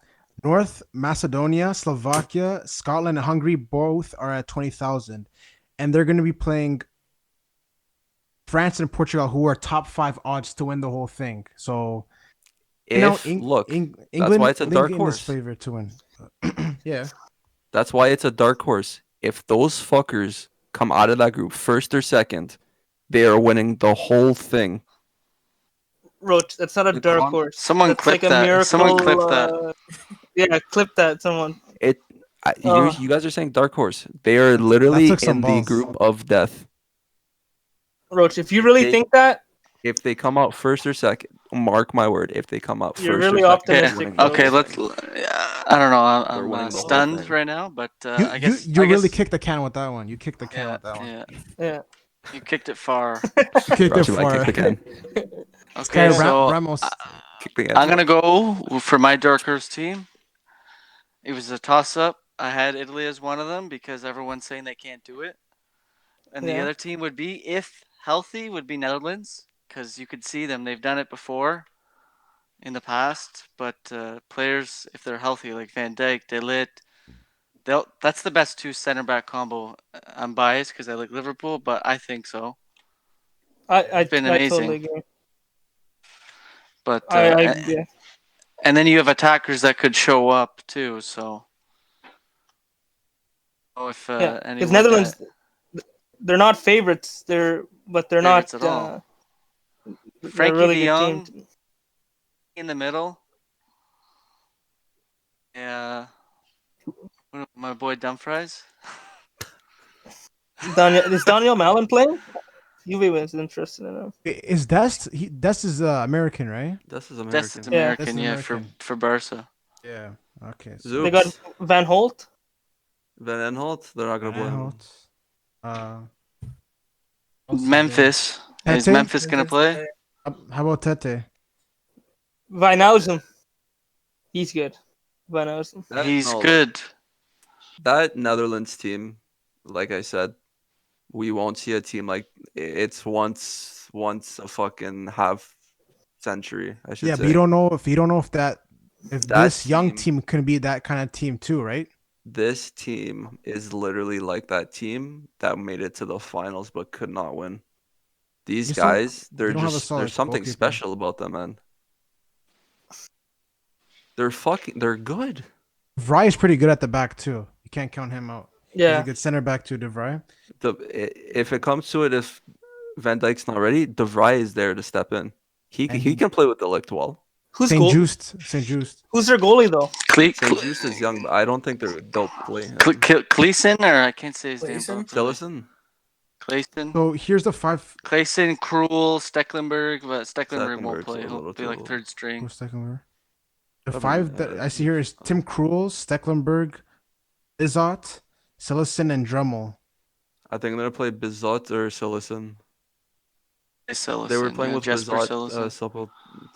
North Macedonia, Slovakia, Scotland, and Hungary both are at 20,000, and they're going to be playing France and Portugal, who are top 5 odds to win the whole thing. So If look, that's why it's a dark England is horse. favored to win. Yeah. That's why it's a dark horse. If those fuckers come out of that group first or second, they are winning the whole thing. Roach, that's not a dark horse. Someone That's clip like a that. miracle. Someone clip that. Yeah, clip that, someone. You guys are saying dark horse. They are literally took some in the balls. group of death. Roach, if you really They- think that, If they come out first or second, mark my word. If they come out You're first really or second, they're optimistic, winning the bro. Okay, whole let's. thing. I don't know. They're I'm winning the whole stunned thing. right now, but You I guess really kicked the can with that one. You kicked the can Yeah, with that one. yeah. Yeah. You kicked it far. You kicked Brought it to you by far. Kick the Can. Okay, Guy so Ramos. Kick the I'm Can. gonna go for my dark horse team. It was a toss-up. I had Italy as one of them because everyone's saying they can't do it, and the Yeah. other team would be, if healthy, would be Netherlands because you could see them. They've done it before in the past, but players, if they're healthy, like Van Dijk, De Ligt, that's the best two center back combo. I'm biased because I like Liverpool, but I think so. I It's been totally amazing. agree. But Yeah. and then you have attackers that could show up too. So, if Yeah, anyone because Netherlands, they're not favorites. They're Favorites not. at all. They're a Frankie really De good Jong team. in the middle. Yeah, my boy Dumfries. Is Daniel Malin playing? Juve was interested in him. Is Dest? Dest is American, right? This is That's American. American, That's yeah, American. for Barca. Yeah. Okay. Zoop. They got Van Holt. Van Aanholt, they're not gonna play him. Aanholt. Memphis. Is Tete? Memphis gonna play? How about Tete? Wijnaldum. He's good. Wijnaldum. He's good. That Netherlands team, like I said, we won't see a team like it's once a fucking half century, I should Yeah, say. but you don't know if That this young team- team can be that kind of team too, right? This team is literally like that team that made it to the finals but could not win. These They still- guys, they don't have a there's solid something goalkeeper. special about them, man. They're good. Vry is pretty good at the back too. You can't count him out. He's Yeah. a good center back too, De Vrij. If it comes to it, if Van Dijk's not ready, De Vrij is there to step in. He And can play with the Ligt well. Who's St. goal? Just, St. Just. Who's their goalie though? St. Just is young, but I don't think they'll play him. Cleason, or I can't say his name Clayson? properly. Tillison? Clayson. So here's the five. Clayson, Krul, Stecklenburg, but Stecklenburg won't Stecklenburg's play. a He'll little be like too- third string. Who's Stecklenburg? The I mean, five that I see here is Tim Krul, Stecklenburg, Izot, Sillison, and Drummel. I think they're gonna play Bizot or Sillison. They They were playing with Jesper Bizot. Sillison.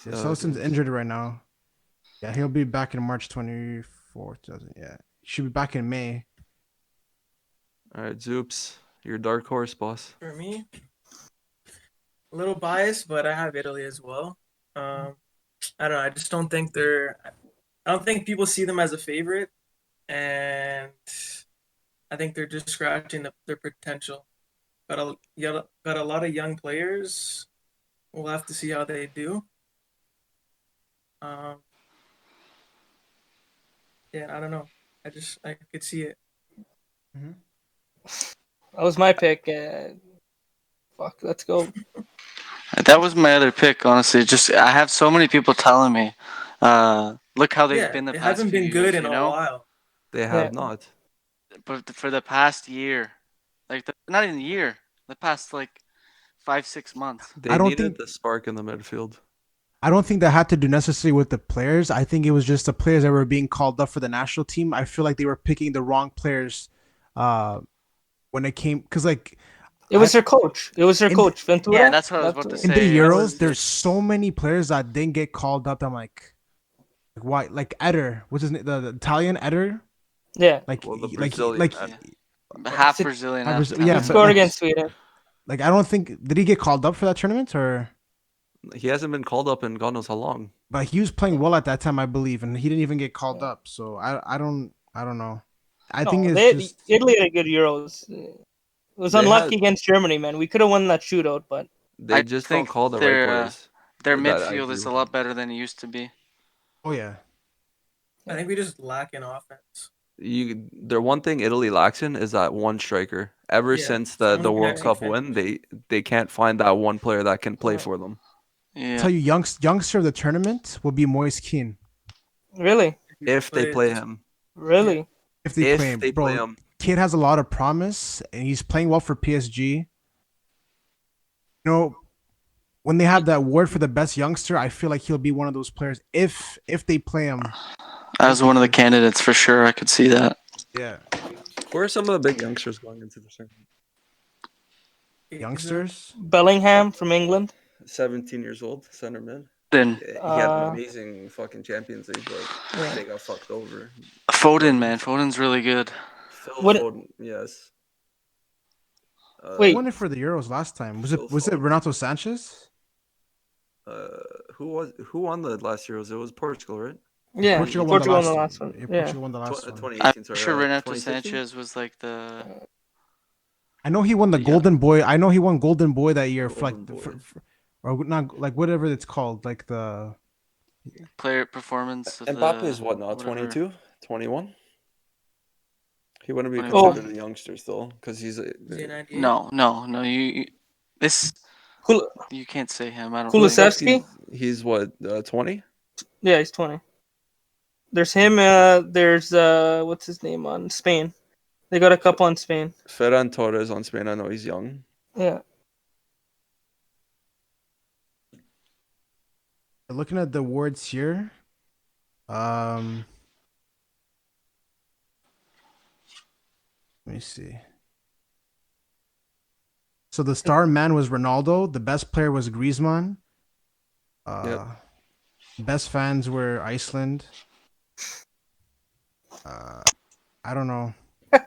Yeah, Sillison's injured right now. Yeah, he'll be back in March 24th. Yeah, he should be back in May. All right, Zoops, your dark horse, boss. For me, a little biased, but I have Italy as well. I don't know. I just don't think they're. I don't think people see them as a favorite, and I think they're just scratching their potential. Got a lot of young players. We'll have to see how they do. Yeah, I don't know. I could see it. That was my pick. Fuck, let's go. That was my other pick, honestly. Just I have so many people telling me, look how they've been the they past haven't few been good years, in you a know? while. They have not. But for the past year, like not even a year, the past like 5-6 months. They I don't needed think- the spark in the midfield. I don't think that had to do necessarily with the players. I think it was just the players that were being called up for the national team. I feel like they were picking the wrong players when it came because like It was their coach. It was their In- coach, Ventura. Yeah, that's what I was about to in say. the That Euros, was there's it. so many players that didn't get called up. I'm like why? Like Eder, what's his name? The Italian Eder, Yeah. like Well, the like Brazilian, like Half Brazilian, half yeah, He Italian. but scored like- against Sweden. like I don't think did he get called up for that tournament or? he hasn't been called up in God knows how long. But he was playing well at that time, I believe, and he didn't even get called up. So I don't know. I think it's just Italy had a good Euros. It was They unlucky had- against Germany, man. We could have won that shootout, but They I just don't think call the right their, players. Their That I midfield agree is a with lot you. better than it used to be. oh yeah. I think we just lack in offense. The one thing Italy lacks in is that one striker. Ever Yeah, since the someone World who Cup can win, they can't find that one player that can play Yeah. for them. Yeah. Tell you, youngster of the tournament will be Moise Keane really, If they play him, really, if they if play him. they Bro, play him, kid has a lot of promise, and he's playing well for PSG. You know, when they have that award for the best youngster, I feel like he'll be one of those players if they play him. As one of the candidates for sure, I could see that. Yeah, who are some of the big youngsters going into the tournament? youngsters. Bellingham from England. 17 years old, center mid. Then He had an Uh, amazing fucking Champions League, but Yeah. they got fucked over. Foden, man, Foden's really good. Phil What- Foden, yes. Who Wait. won it for the Euros last time? Was Phil it Foden. Renato Sanchez? Who won the last Euros? It was Portugal, right? Yeah, Portugal Portugal, won won the the last last one. Yeah, Yeah, Portugal won the last one. 2018, I'm sorry, sure Renato 2016? Sanchez was like the. I know he won the Yeah. Golden Boy. I know he won Golden Boy that year for Golden like Boy. or not like whatever it's called, like the Player performance. Of Mbappe the, is what now? whatever. 22, 21. He wouldn't be 21. considered a youngster still because he's a, No. You this Kul- you can't say him. I don't. Kulusevski? He's what 20. Yeah, he's 20. There's him. There's what's his name on Spain? They got a couple on Spain. Ferran Torres on Spain. I know he's young. Yeah, looking at the awards here. Let me see. So the star man was Ronaldo. The best player was Griezmann. Yep. Best fans were Iceland. I don't know. I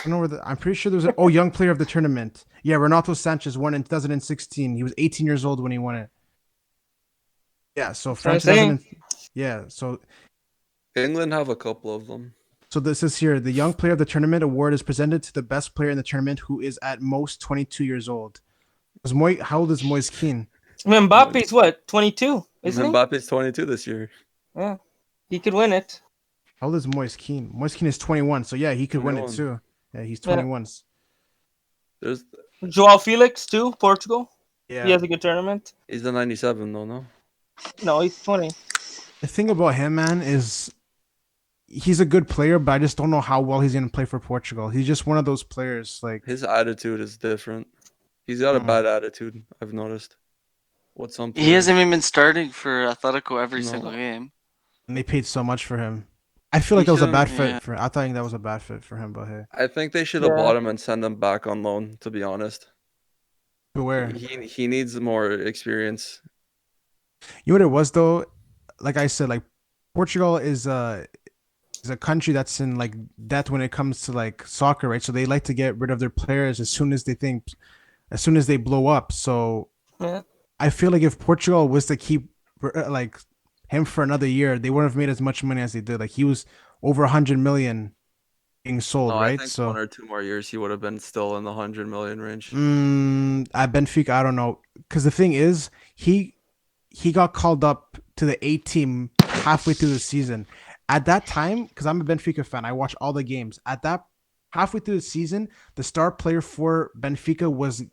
don't know where I'm pretty sure there was young player of the tournament. Yeah, Renato Sanchez won in 2016. He was 18 years old when he won it. Yeah, so what I'm France saying. 2000. Yeah, so England have a couple of them. So this is here. The Young Player of the Tournament award is presented to the best player in the tournament who is at most 22 years old. How old is Moise Keane? Mbappe's what, 22, isn't he? Mbappe's 22 this year. Yeah, he could win it. How old is Moise Keane? Moise Keane is 21, so yeah, he could win it 21. too. Yeah, he's Yeah. 21. There's Joao Felix too, Portugal. Yeah. He has a good tournament. he's the 97 though, no? No, he's 20. The thing about him, man, is he's a good player, but I just don't know how well he's gonna play for Portugal. He's just one of those players. Like His attitude is different. He's got a Mm. bad attitude, I've noticed. What some He players. hasn't even been starting for Atletico every No. single game. and they paid so much for him. I feel like He that was a bad shouldn't- fit yeah. for. I thought that was a bad fit for him, but hey, I think they should have Yeah. bought him and sent him back on loan, to be honest. beware. He needs more experience. You know what it was though? Like I said, like Portugal is a country that's in like debt when it comes to like soccer, right? So they like to get rid of their players as soon as they blow up. So Yeah. I feel like if Portugal was to keep like him for another year, they wouldn't have made as much money as they did. Like he was over 100 million being sold, No, I right? think So 1 or 2 more years he would have been still in the 100 million range. at Benfica, I don't know, because the thing is, he got called up to the A team halfway through the season. At that time, because I'm a Benfica fan, I watch all the games. At that halfway through the season, the star player for Benfica was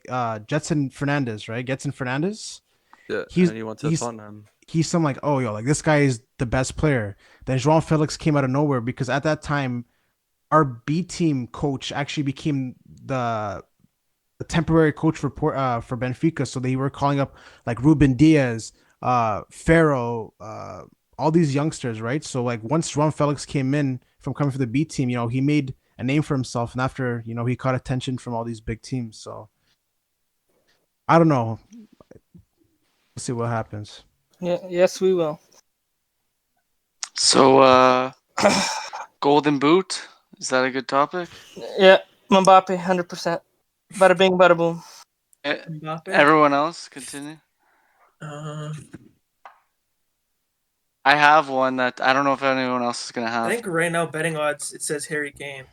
Jetson Fernandez, right? Getson Fernandez. Yeah, He's- and he went to he's- Tottenham. He's some like, oh yo, like this guy is the best player. Then João Felix came out of nowhere because at that time, our B team coach actually became the temporary coach for Benfica. So they were calling up like Ruben Diaz, Ferro, all these youngsters, right? So like once João Felix came in from coming for the B team, he made a name for himself, and after he caught attention from all these big teams. So I don't know. We'll see what happens. Yeah. Yes, we will. So, Golden Boot, is that a good topic? Yeah, Mbappe, 100%. Bada bing, bada boom. Mbappe. Everyone else, continue. Uh, I have one that I don't know if anyone else is gonna I have. think right now betting odds it says Harry Kane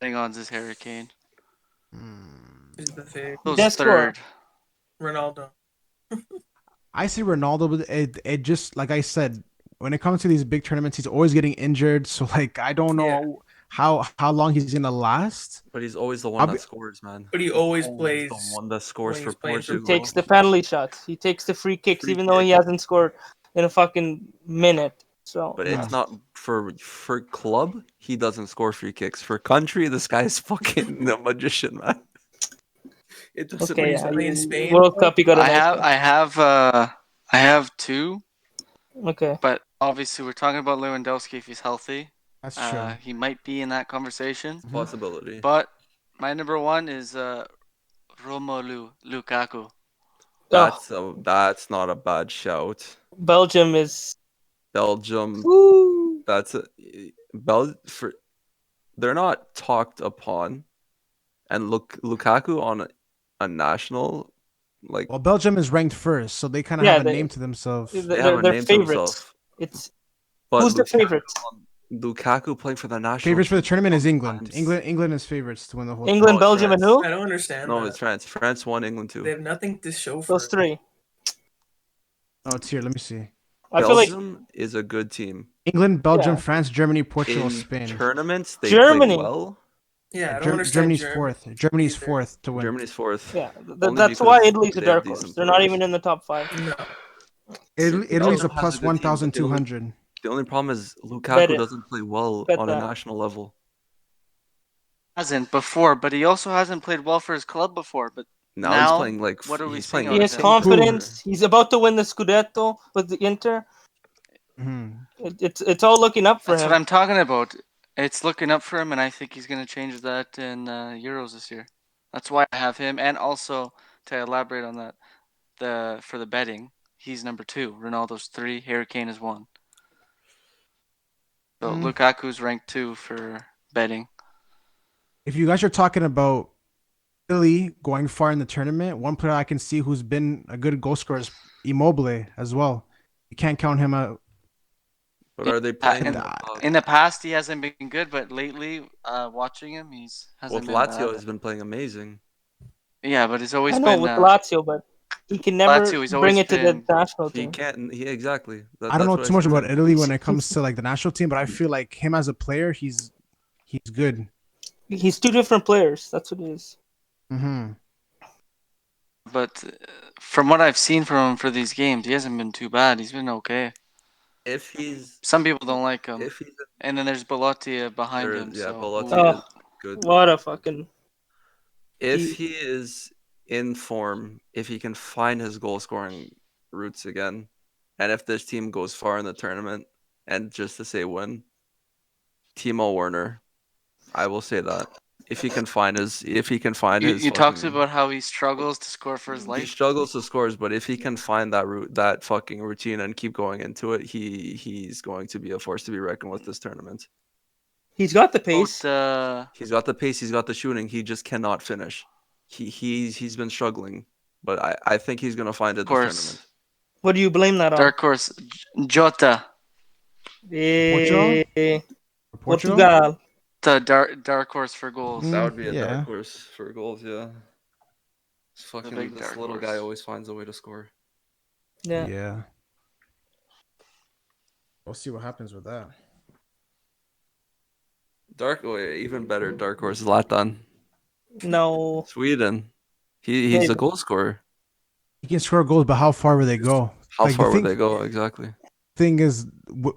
Hang on, is Harry Kane? is the fave. Who's Best third? Ronaldo. I say Ronaldo, but it just like I said, when it comes to these big tournaments, he's always getting injured. So like I don't know how long he's gonna last. But he's always the I'll one be- that scores, man. But he always Always plays the one that scores when for he's playing for Portugal. He takes the penalty shots. He takes the free kicks, Free even though he kick. hasn't scored in a fucking minute. So, But Yeah. it's not for club. He doesn't score free kicks. For country, this guy's fucking a magician, man. It doesn't. okay, he's yeah, playing Spain. World Cup, he got a I nice have two, one. Okay. but obviously we're talking about Lewandowski if he's healthy. That's true. He might be in that conversation. Possibility. But my number one is Romelu Lukaku. That's not a bad shout. Belgium is. Belgium. Woo! That's they're not talked upon, and Lukaku on a national, like Well, Belgium is ranked first, so they kind of Yeah, have a they- name to themselves. they- they have a they're name to favorites. themselves. It's But who's the favorites? Lukaku playing for the national. Favorites for the team tournament is England. sometimes- England is favorites to win the whole. England, it's Belgium, and France. who? I don't understand No, that. it's France. France won, England too. They have nothing to show for Those it. three. Oh, it's here. Let me see. I feel like Belgium is a good team. England, Belgium, Yeah. France, Germany, Portugal, In Spain. tournaments, they Germany. play well. Yeah, I don't understand Germany's Germ- fourth. Germany's either. fourth to win. Germany's fourth. yeah, Only that's why because Italy's a they have dark horse. decent They're not players. even in the top 5. No. Italy's Belgium a has plus a good team, but the only- 1,200. The only problem is Lukaku Bet it. doesn't play well Bet on a that. national level. Hasn't before, but he also hasn't played well for his club before. But Now, Now, he's playing like what are we he's seeing playing out He of has him? confidence. He's about to win the Scudetto with the Inter. Mhm. It's all looking up for that's him. what I'm talking about. It's looking up for him, and I think he's going to change that in Euros this year. That's why I have him, and also to elaborate on that, for the betting, he's number 2. Ronaldo's 3. Harry Kane is 1. So Lukaku's ranked 2 for betting. If you guys are talking about Italy going far in the tournament, one player I can see who's been a good goal scorer is Immobile as well. You can't count him out. But are they in, playing in the past, he hasn't been good, but lately, watching him, hasn't with been Lazio bad. has been playing amazing. Yeah, but it's I always know been with Lazio, but he can never Lazio. He's bring always it to the been. national He team. can't. He exactly. I don't That's know what I too much said. about Italy when it comes to like the national team, but I feel like him as a player, he's good. He's two different players. That's what it is. Mm-hmm. But from what I've seen from him for these games, he hasn't been too bad. He's been okay. If he's Some people don't like him, if he's and then there's Belotti behind there, him. yeah, So Belotti is good. What a fucking. If He- he is in form, if he can find his goal scoring roots again, and if this team goes far in the tournament, and just to say win, Timo Werner, I will say that. If he can find his you talked fucking, about how he struggles to score for his he life. struggles to scores, but if he can find that fucking routine and keep going into it, he's going to be a force to be reckoned with this tournament. He's got the pace. He's got the pace, he's got the shooting, he just cannot finish. He's been struggling, but I think he's gonna find it this tournament. What do you blame that on? Dark horse, Jota. Portugal? Eh, Portugal? Portugal. The dark horse for goals. That would be a Yeah. dark horse for goals, yeah. big This dark little horse. guy always finds a way to score. Yeah. Yeah. We'll see what happens with that. Even better, dark horse Zlatan. No. Sweden. He's a goal scorer. He can score goals, but how far will they go? How Like, far would they go exactly? Thing is,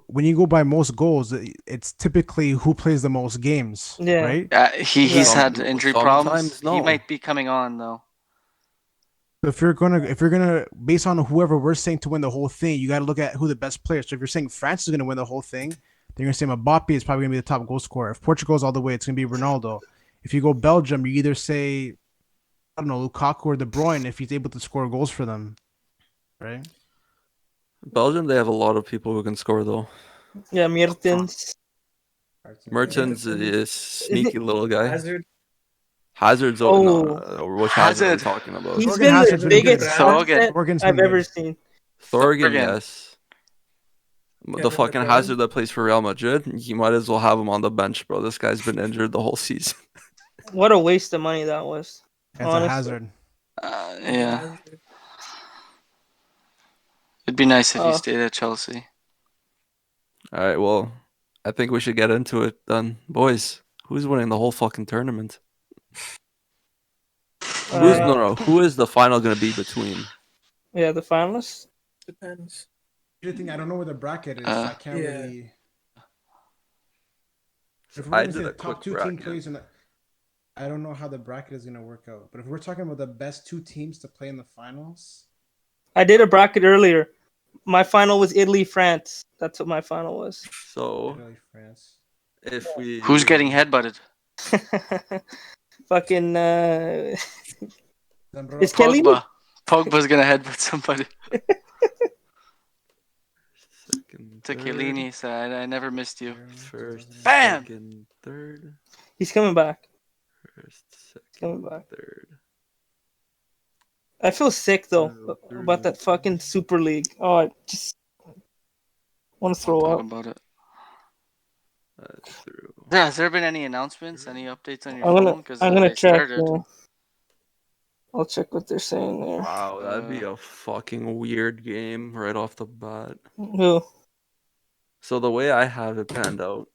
when you go by most goals, it's typically who plays the most games, Yeah. right? He's had injury problems. Sometimes no. He might be coming on though. If you're gonna based on whoever we're saying to win the whole thing, you got to look at who the best players. So if you're saying France is gonna win the whole thing, then you're gonna say Mbappe is probably gonna be the top goal scorer. If Portugal's all the way, it's gonna be Ronaldo. If you go Belgium, you either say I don't know Lukaku or De Bruyne if he's able to score goals for them, right? Belgium, they have a lot of people who can score though. Yeah, Mertens. Mertens is sneaky little guy. Hazard. Hazard's which Hazard are we talking about? He's Morgan been Hazard's the been good. biggest Thorgan. asset Morgan's I've been ever good. seen. Thorgan, Thorgan. yes. The Kevin fucking De Bruyne. Hazard that plays for Real Madrid, you might as well have him on the bench, bro. This guy's been injured the whole season. What a waste of money that was. That's honestly. a Hazard. Yeah, Hazard. it'd be nice if he Oh. stayed at Chelsea. All right, well, I think we should get into it then, boys. Who's winning the whole fucking tournament? Who is the final gonna be between? Yeah, the finalists. Depends. The thing I don't know where the bracket is, so I can't Yeah. really. If we're I gonna did say a the top quick two team bracket. plays, and I don't know how the bracket is gonna work out. But if we're talking about the best two teams to play in the finals, I did a bracket earlier. My final was Italy, France. That's what my final was. So Italy, France. if we Who's getting headbutted? Fucking. Zambrotta. Is Kelly? Pogba's gonna headbutt somebody. second, To third, Chiellini said, "I never missed you." first, Bam! second, third, He's coming back. first, Coming second, back. third. I feel sick though about that fucking Super League. Oh, I just want to throw Talk up. about it. Through. Yeah, has there been any announcements? Any updates on your I'm phone? Because gonna they check. started. I'll check what they're saying there. Wow, that'd be a fucking weird game right off the bat. Who? So the way I have it panned out,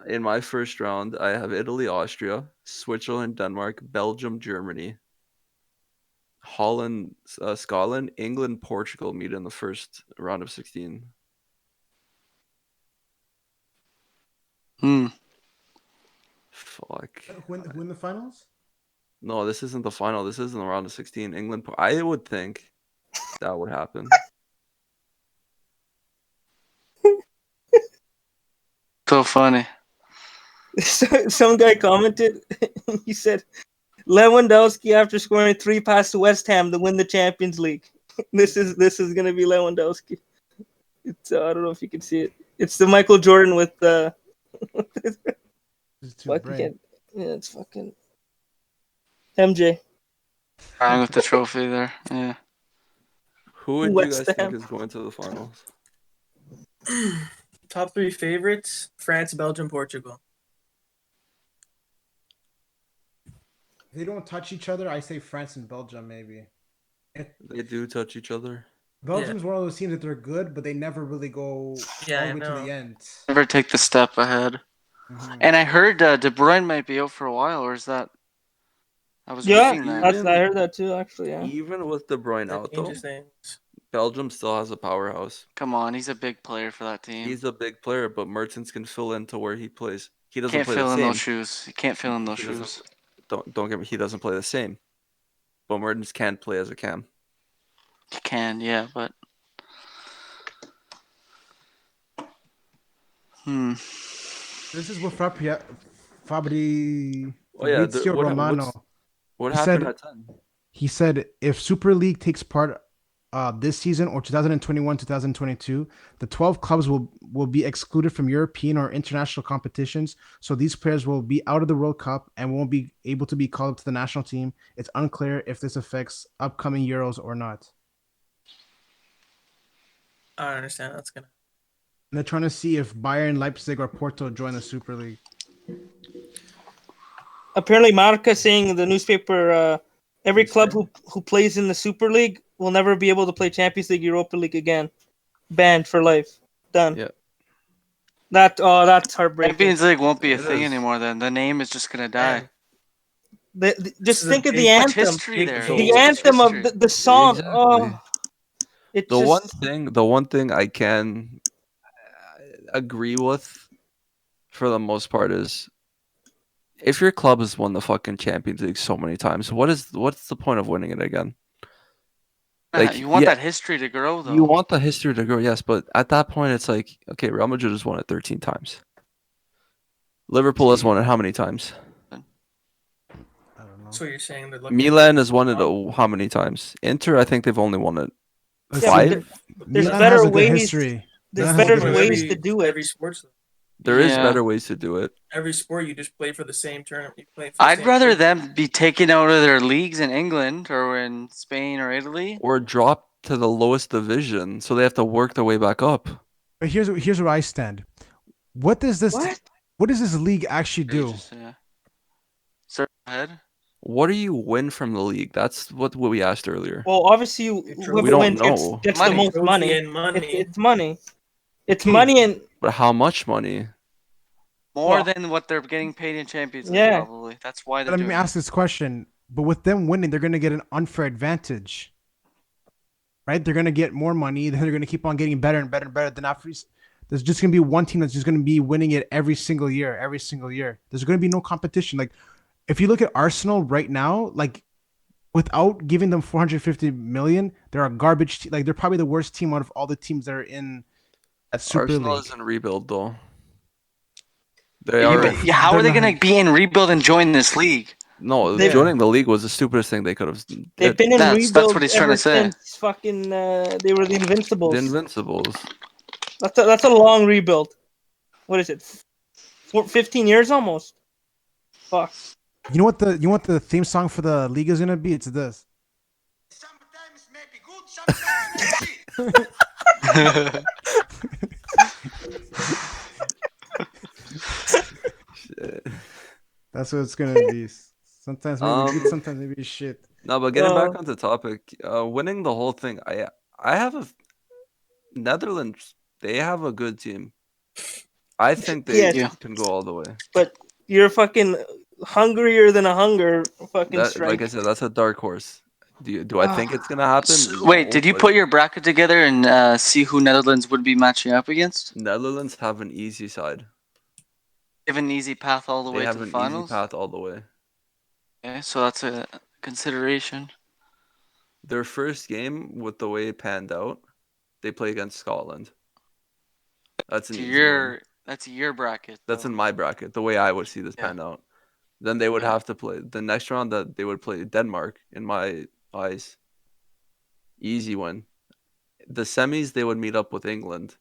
in my first round, I have Italy, Austria, Switzerland, Denmark, Belgium, Germany, Holland, Scotland, England, Portugal meet in the first round of 16. Fuck. Who in the finals? No, this isn't the final. This isn't the round of 16. England. I would think that would happen. So funny. Some guy commented. He said, "Lewandowski after scoring 3 passes to West Ham to win the Champions League." This is gonna be Lewandowski. It's I don't know if you can see it. It's the Michael Jordan with the. It's too bright. Yeah, it's fucking MJ. Crying with the trophy there. Yeah. Who would you West guys Ham. think is going to the finals? Top three favorites: France, Belgium, Portugal. If they don't touch each other, I say France and Belgium maybe. They do touch each other. Belgium's one of those teams that they're good, but they never really go Yeah, all I the way to the know. end. Never take the step ahead. Mhm. And I heard De Bruyne might be out for a while, or is that? I was Yeah, reading that. that's I heard that too. Actually, yeah. Even with De Bruyne That out though, changes things. Belgium still has a powerhouse. Come on, he's a big player for that team. He's a big player, but Mertens can fill into where he plays. He doesn't Can't play the fill in those same. shoes. He can't fill in those He doesn't. shoes. Don't get me. He doesn't play the same. But Mertens can play as a cam. He can, yeah, but. This is what Oh yeah. Fabrizio Romano. What He happened said at 10? he said if Super League takes part this season or 2021-2022, the 12 clubs will be excluded from European or international competitions. So these players will be out of the World Cup and won't be able to be called up to the national team. It's unclear if this affects upcoming Euros or not. I don't understand. That's gonna. And they're trying to see if Bayern, Leipzig, or Porto join the Super League. Apparently, Marca saying in the newspaper, every In club Spain? who plays in the Super League will never be able to play Champions League, Europa League again. Banned for life. Done. Yeah. That's heartbreaking. Champions League won't be a It thing is. anymore then. The name is just going to die. Man, Just this is a think of the big- Much anthem. history big there. change. The So- anthem of History. the song. Exactly. Oh, it The just one thing I can agree with for the most part is if your club has won the fucking Champions League so many times, what's the point of winning it again? Like, You want yeah, that history to grow, though. you want the history to grow, yes, but at that point, it's like, okay, Real Madrid has won it 13 times. Liverpool has won it how many times? I don't know. So you're saying they're looking. Milan has won it how many times? Inter, I think they've only won it Let's Yeah, see. but 5. there's Milan better has a good ways. history. There's Milan has a better good Every- ways to do it. Every sports, There is Yeah. better ways to do it. every sport, you just play for the same tournament. You play for the I'd same rather league. them be taken out of their leagues in England or in Spain or Italy. Or drop to the lowest division, so they have to work their way back up. But here's where I stand. What does this league actually do? Just, Start ahead. What do you win from the league? That's what we asked earlier. Well, obviously, Trophy. whoever We don't wins know. gets Money. the most Trophy money. and money. It's money. It's Okay. money and But how much money? More Well, than what they're getting paid in Champions League, Yeah. probably. That's why they're Let doing me it. ask this question. But with them winning, they're gonna get an unfair advantage. Right? They're gonna get more money, then they're gonna keep on getting better and better and better. Then after there's just gonna be one team that's just gonna be winning it every single year, every single year. There's gonna be no competition. Like if you look at Arsenal right now, like without giving them 450 million, they're a garbage like they're probably the worst team out of all the teams that are in that Super Arsenal League. is in rebuild though. They Yeah, are. but how are they They're going to be in rebuild and join this league? No, They- joining the league was the stupidest thing they could have they've did. been in That's rebuild what he's trying ever to say. since fucking they were the Invincibles. The Invincibles. That's a long rebuild. What is it? 15 years almost. Fuck. You know what the theme song for the league is gonna be? It's this. Sometimes may be good, sometimes may be. Shit. That's what it's gonna be. Sometimes maybe good, sometimes maybe shit. No, but getting back Uh, onto topic, winning the whole thing. I have a Netherlands. They have a good team. I think they Yes. can go all the way. But you're fucking hungrier than a hunger fucking That, strike. like I said, that's a dark horse. Do I think it's gonna happen? Wait, No, did you but put your bracket together and see who Netherlands would be matching up against? Netherlands have an easy side. They have an easy path all the They way have to the an finals. easy path all the way. Okay, so that's a consideration. Their first game, with the way it panned out, they play against Scotland. That's an To easy win. that's your bracket. That's though. in my bracket. The way I would see this Yeah. panned out. Then they would Yeah. have to play the next round. That they would play Denmark. In my eyes, easy win. The semis they would meet up with England.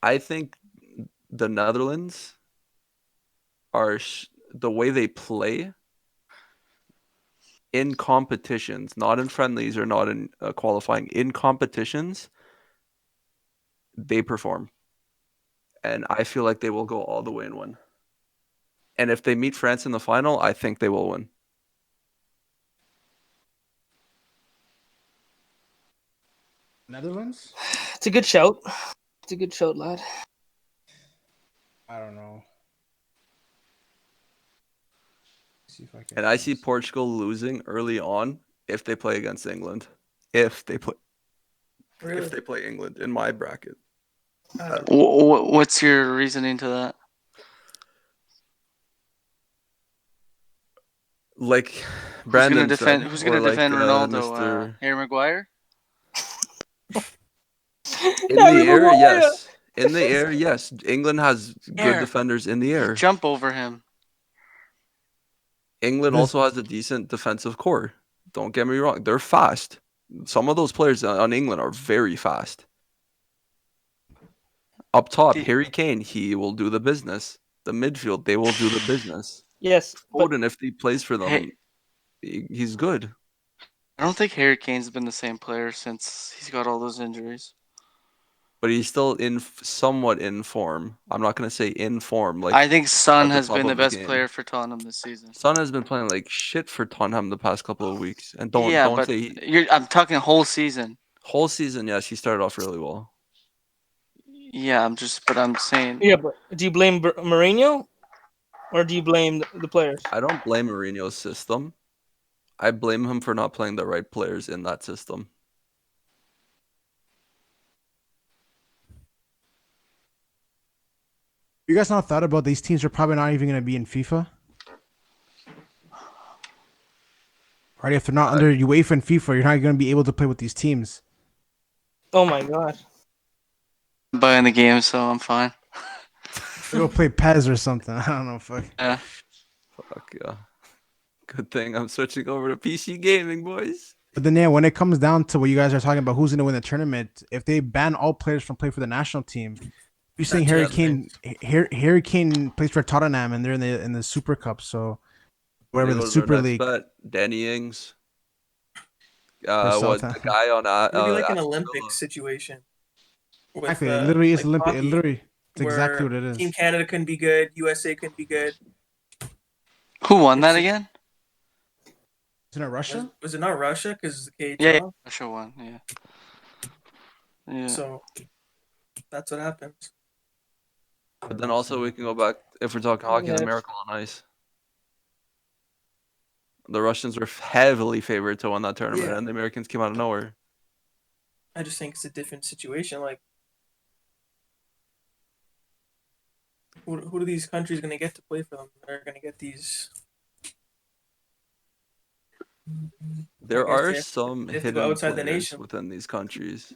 I think the Netherlands are the way they play in competitions, not in friendlies or not in qualifying, in competitions. they perform. And I feel like they will go all the way and win. And if they meet France in the final, I think they will win. Netherlands? It's a good shout. It's a good shout, lad. I don't know. See if I can. And I see Portugal losing early on if they play against England. If they play England in my bracket. I don't know. What's your reasoning to that? Like Brandon said, Who's or gonna like defend Ronaldo? Mr. Harry Maguire? In the air, Maguire. yes. In the air, yes. England has good Air. defenders in the air. Jump over him. England This- also has a decent defensive core. Don't get me wrong. They're fast. Some of those players on England are very fast. Up top, Do- Harry Kane, he will do the business. The midfield, they will do the business. Yes, but Foden, if he plays for them, Hey, he's good. I don't think Harry Kane's been the same player since he's got all those injuries. But he's still somewhat in form. I'm not going to say in form. Like I think Son at the has top been the of his best game. player for Tottenham this season. Son has been playing like shit for Tottenham the past couple of weeks. And don't but say I'm talking whole season. whole season, yes, he started off really well. Yeah, I'm saying. yeah, but do you blame Mourinho or do you blame the players? I don't blame Mourinho's system. I blame him for not playing the right players in that system. You guys not thought about these teams are probably not even going to be in FIFA? Right? If they're not under UEFA and FIFA, you're not going to be able to play with these teams. Oh my god. I'm buying the game, so I'm fine. Go play PES or something. I don't know. Fuck. Yeah. Fuck yeah. Good thing I'm switching over to PC gaming, boys. But then, yeah, when it comes down to what you guys are talking about, who's going to win the tournament? If they ban all players from playing for the national team, you're saying Harry Kane. Harry Kane plays for Tottenham, and they're in the Super Cup. So whatever They the go to their Super next League. bet. Danny Ings. For What Southampton. the guy on It'll be like an Aston Olympic Villa. situation. With, Exactly. It literally is like Olympic. It hockey, literally, it's exactly where what it is. Team Canada can be good, USA can be good. Who won that It's- again? Isn't it Russia? Was it not Russia? Because the KHL. Yeah, Russia won. Yeah. Yeah. So that's what happens. But then also we can go back if we're talking hockey, the Yeah. Miracle on Ice. The Russians were heavily favored to win that tournament, Yeah. and the Americans came out of nowhere. I just think it's a different situation. Like, who are these countries going to get to play for them? They're going to get these. There I guess are they have- some they have to hidden go outside the players nation. within these countries.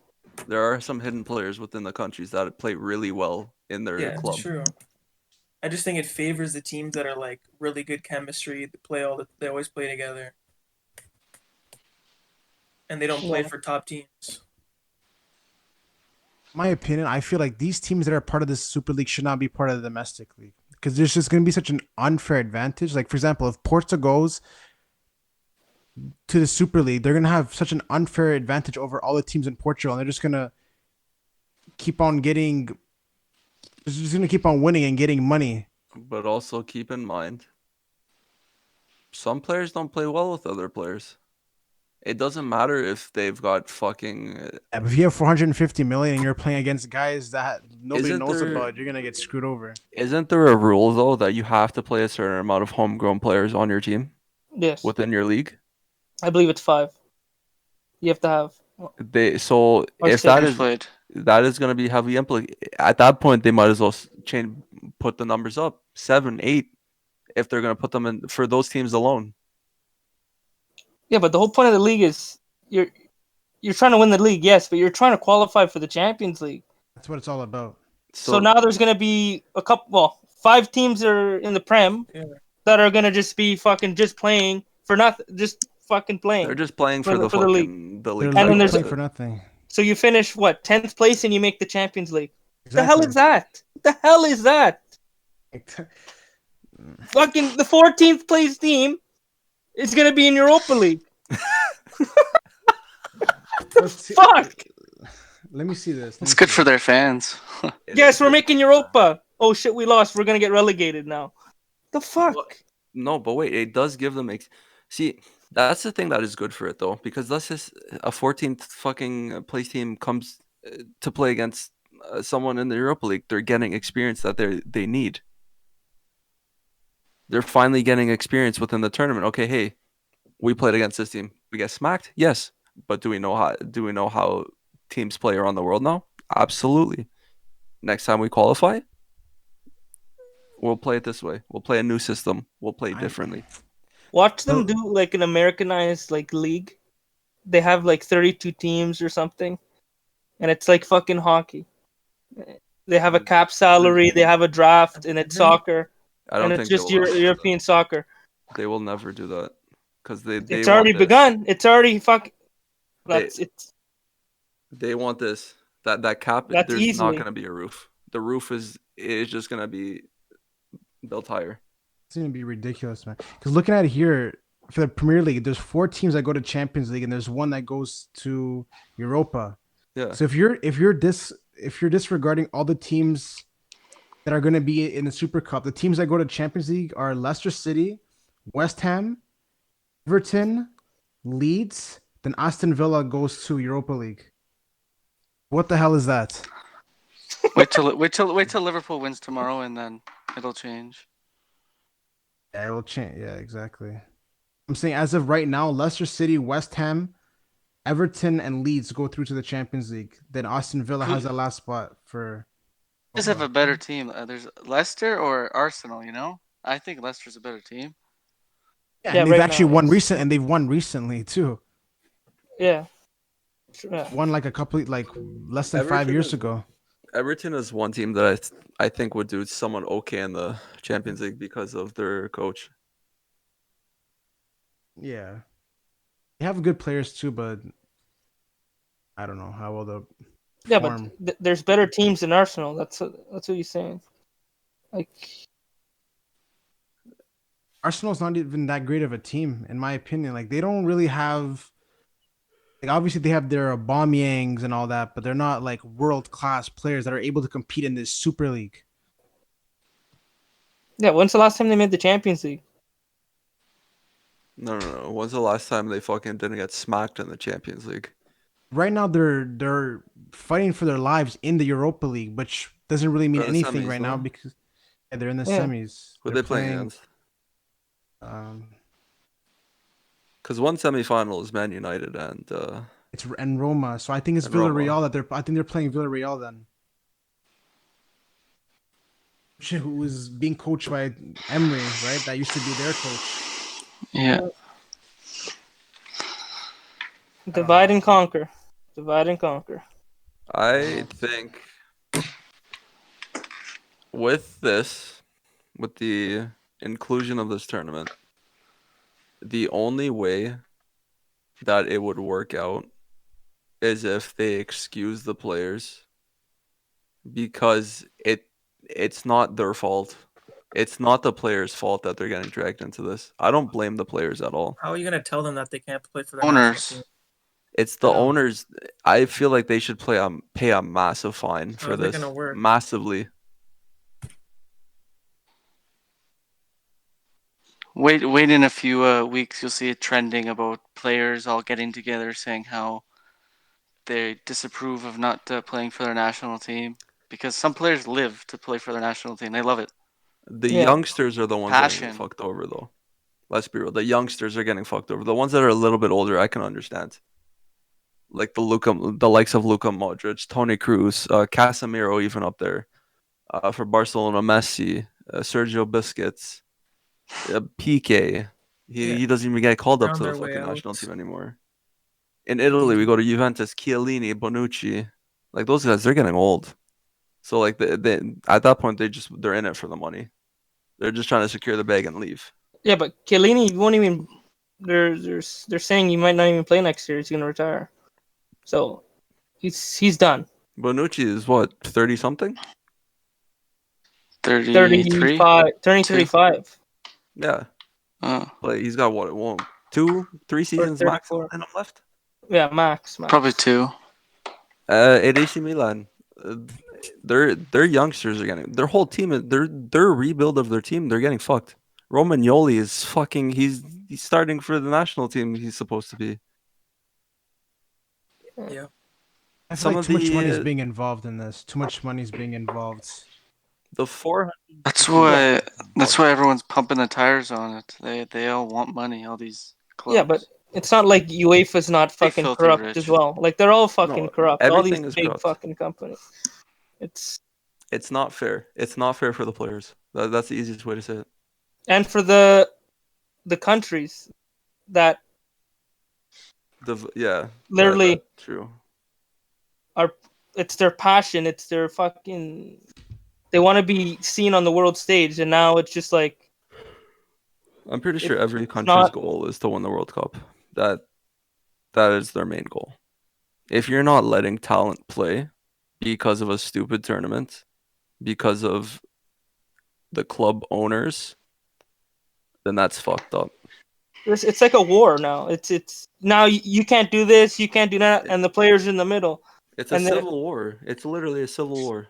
There are some hidden players within the countries that play really well in their Yeah, club. it's true. I just think it favors the teams that are like really good chemistry. They always play together, and they don't play Yeah. for top teams. My opinion, I feel like these teams that are part of this Super League should not be part of the domestic league because there's just going to be such an unfair advantage. Like, for example, if Porto goes to the Super League, they're going to have such an unfair advantage over all the teams in Portugal, and they're just going to keep on getting, just going to keep on winning and getting money. But also keep in mind, some players don't play well with other players. It doesn't matter if they've got fucking. Yeah, but if you have 450 million and you're playing against guys that nobody Isn't knows there- about, you're going to get screwed over. Isn't there a rule though that you have to play a certain amount of homegrown players on your team Yes. within your league? I believe it's 5. You have to have. So Or if six. that Who's is played? that is going to be heavily implicated. At that point, they might as well put the numbers up 7, 8, if they're going to put them in for those teams alone. Yeah, but the whole point of the league is you're trying to win the league, yes, but you're trying to qualify for the Champions League. That's what it's all about. So now there's gonna be 5 teams are in the Prem Yeah. that are gonna just be fucking just playing for nothing, just fucking playing. they're just playing for for the- the for the league. fucking the They're league. And then literally there's playing for nothing. So you finish 10th place and you make the Champions League. Exactly. The hell is that? The hell is that? Fucking the 14th place team is gonna be in Europa League. Fuck. Let me see this. Let It's me good see for this. their fans. It Yes, is we're good. making Europa. Oh shit, we lost. We're gonna get relegated now. The fuck? Well, no, but wait, it does give them. See, that's the thing that is good for it though, because let's just a 14th fucking place team comes to play against someone in the Europa League. They're getting experience that they need. They're finally getting experience within the tournament. Okay, hey, we played against this team. We get smacked, yes, but do we know how? Do we know how teams play around the world now? Absolutely. Next time we qualify, we'll play it this way. We'll play a new system. We'll play I differently. Watch them so do like an Americanized like league. They have like 32 teams or something, and it's like fucking hockey. They have a cap salary, they have a draft, and it's Imagine. soccer, I and don't it's think they just will ever do that. European soccer. They will never do that because they It's want already this. begun. It's already fuck. They That's it's they want this. That cap. that's There's not easily. gonna be a roof. The roof is just gonna be built higher. it's gonna be ridiculous, man. Because looking at it here for the Premier League, there's 4 teams that go to Champions League, and there's one that goes to Europa. Yeah. So if you're disregarding all the teams that are going to be in the Super Cup, the teams that go to Champions League are Leicester City, West Ham, Everton, Leeds. Then Aston Villa goes to Europa League. What the hell is that? Wait till Liverpool wins tomorrow, and then it'll change. Yeah, it will change. Yeah, exactly. I'm saying as of right now, Leicester City, West Ham, Everton, and Leeds go through to the Champions League. Then Aston Villa has that last spot for. Just have a better team. There's Leicester or Arsenal. I think Leicester's a better team. Yeah, Yeah, and they've right actually now, won yes. recent, and they've won recently too. Yeah. Yeah. Won like a couple, like less than 5 Everton years is ago. Everton is one team that I think would do somewhat okay in the Champions League because of their coach. Yeah, they have good players too, but I don't know how well they'll Yeah, but perform. there's better teams than Arsenal. That's what he's saying. Like, Arsenal's not even that great of a team, in my opinion. Like they don't really have. Like obviously they have their Aubameyangs and all that, but they're not like world class players that are able to compete in this Super League. yeah, when's the last time they made the Champions League? No. When's the last time they fucking didn't get smacked in the Champions League? Right now they're fighting for their lives in the Europa League, which doesn't really mean They're in the anything semis, right now no? because they're in the Yeah. semis. Who are They're they playing playing. against? Um, Because one semifinal is Man United and it's and Roma, so I think it's And Roma. Villarreal that they're. I think they're playing Villarreal then. Who is being coached by Emery, right? That used to be their coach. Yeah. Divide and conquer. Divide and conquer. I think with the inclusion of this tournament, the only way that it would work out is if they excuse the players because it's not their fault. It's not the players' fault that they're getting dragged into this. I don't blame the players at all. How are you gonna tell them that they can't play for their national Owners. team? It's the Yeah. owners. I feel like they should pay a massive fine for How's that this. gonna work? Massively. Wait in a few weeks. You'll see it trending about players all getting together saying how they disapprove of not playing for their national team because some players live to play for their national team. They love it. The Yeah. youngsters are the ones that are getting Passion. fucked over, though. Let's be real. The youngsters are getting fucked over. The ones that are a little bit older, I can understand. Like the likes of Luka Modric, Tony Cruz, Casemiro, even up there. For Barcelona, Messi, Sergio Busquets, PK. Yeah. He doesn't even get called They're up on to the their way fucking out. national team anymore. In Italy, we go to Juventus, Chiellini, Bonucci. Like those guys, they're getting old. So like they at that point they're in it for the money. They're just trying to secure the bag and leave. Yeah, but Chiellini won't even. They're saying he might not even play next year. He's gonna retire. So he's done. Bonucci is what, 30 something? 33. 35, turning Two. 35 Yeah. Oh, Like he's got what, 2, 3 or seasons max 34. in him left. Yeah, max. probably 2. At AC Milan, uh, their youngsters are getting their whole team. Their rebuild of their team. They're getting fucked. Romagnoli is fucking. He's starting for the national team. He's supposed to be. Yeah. I feel Some like of too much money is the being involved in this. Too much money is being involved. the 400. That's Yeah. why that's why everyone's pumping the tires on it. They all want money, all these Yeah, but clubs. it's not like UEFA's not They fucking filthy corrupt as rich. well. Like they're all fucking No, corrupt. All these everything is big corrupt. fucking companies. It's It's not fair. It's not fair for the players. That's the easiest way to say it. and for the countries that Yeah, that literally true. are it's their passion, it's their fucking they want to be seen on the world stage and now it's just like I'm pretty sure it's every country's not goal is to win the World Cup. That that is their main goal. If you're not letting talent play because of a stupid tournament, because of the club owners, then that's fucked up. it's like a war now. It's now you can't do this, you can't do that It, and the players in the middle. it's a And then civil war. It's literally a civil war.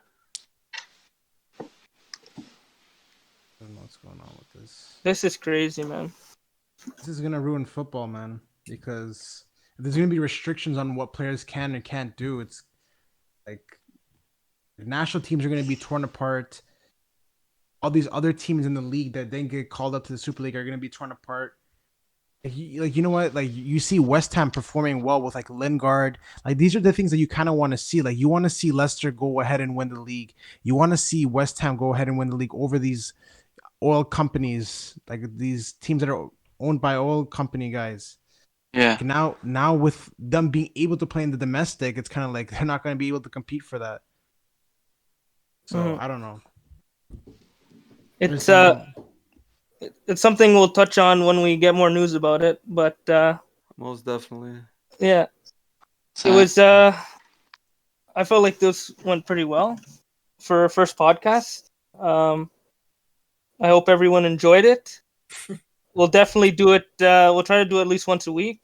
I don't know what's going on with this. this is crazy, man. This is gonna ruin football, man. Because if there's gonna be restrictions on what players can and can't do, it's like national teams are gonna be torn apart. All these other teams in the league that then get called up to the Super League are gonna be torn apart. Like you know what? Like you see West Ham performing well with like Lingard. Like these are the things that you kind of want to see. Like you want to see Leicester go ahead and win the league. You want to see West Ham go ahead and win the league over these oil companies, like these teams that are owned by oil company guys. Yeah. Now with them being able to play in the domestic, it's kind of like they're not going to be able to compete for that. So Mhm. I don't know. It's Personally, it's something we'll touch on when we get more news about it, but Most definitely. yeah, it So, was I felt like this went pretty well for our first podcast. Um I hope everyone enjoyed it. We'll definitely do it. We'll try to do it at least once a week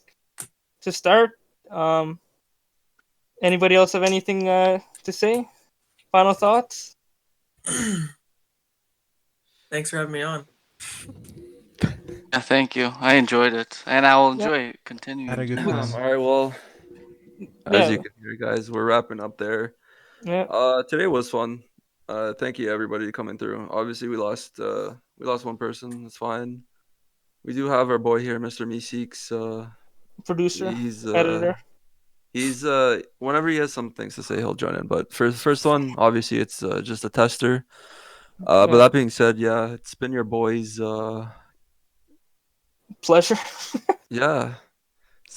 to start. Um, Anybody else have anything to say? Final thoughts? Thanks for having me on. yeah, thank you. I enjoyed it, and I will Yeah, enjoy continuing had a good doing time. this. All right. Well, as you yeah, can hear, guys, we're wrapping up there. yeah. Today was fun. Thank you everybody coming through. Obviously, we lost one person. It's fine. We do have our boy here, Mr. Meeseeks. Producer, He's editor. whenever he has some things to say, he'll join in. But for the first one, obviously, it's just a tester. But Yeah. that being said, yeah, it's been your boys. Pleasure. Yeah,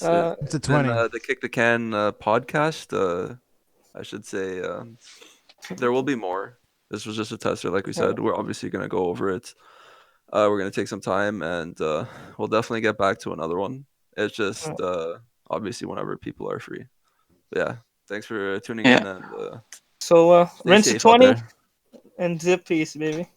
uh, It's a it's been 20. the Kick the Can podcast. I should say there will be more. This was just a tester, like we yeah. said. We're obviously gonna go over it. We're gonna take some time, and we'll definitely get back to another one. It's just obviously whenever people are free. But yeah, thanks for tuning Yeah. in, and So stay rinse a safe out 20 there. and zip piece, baby.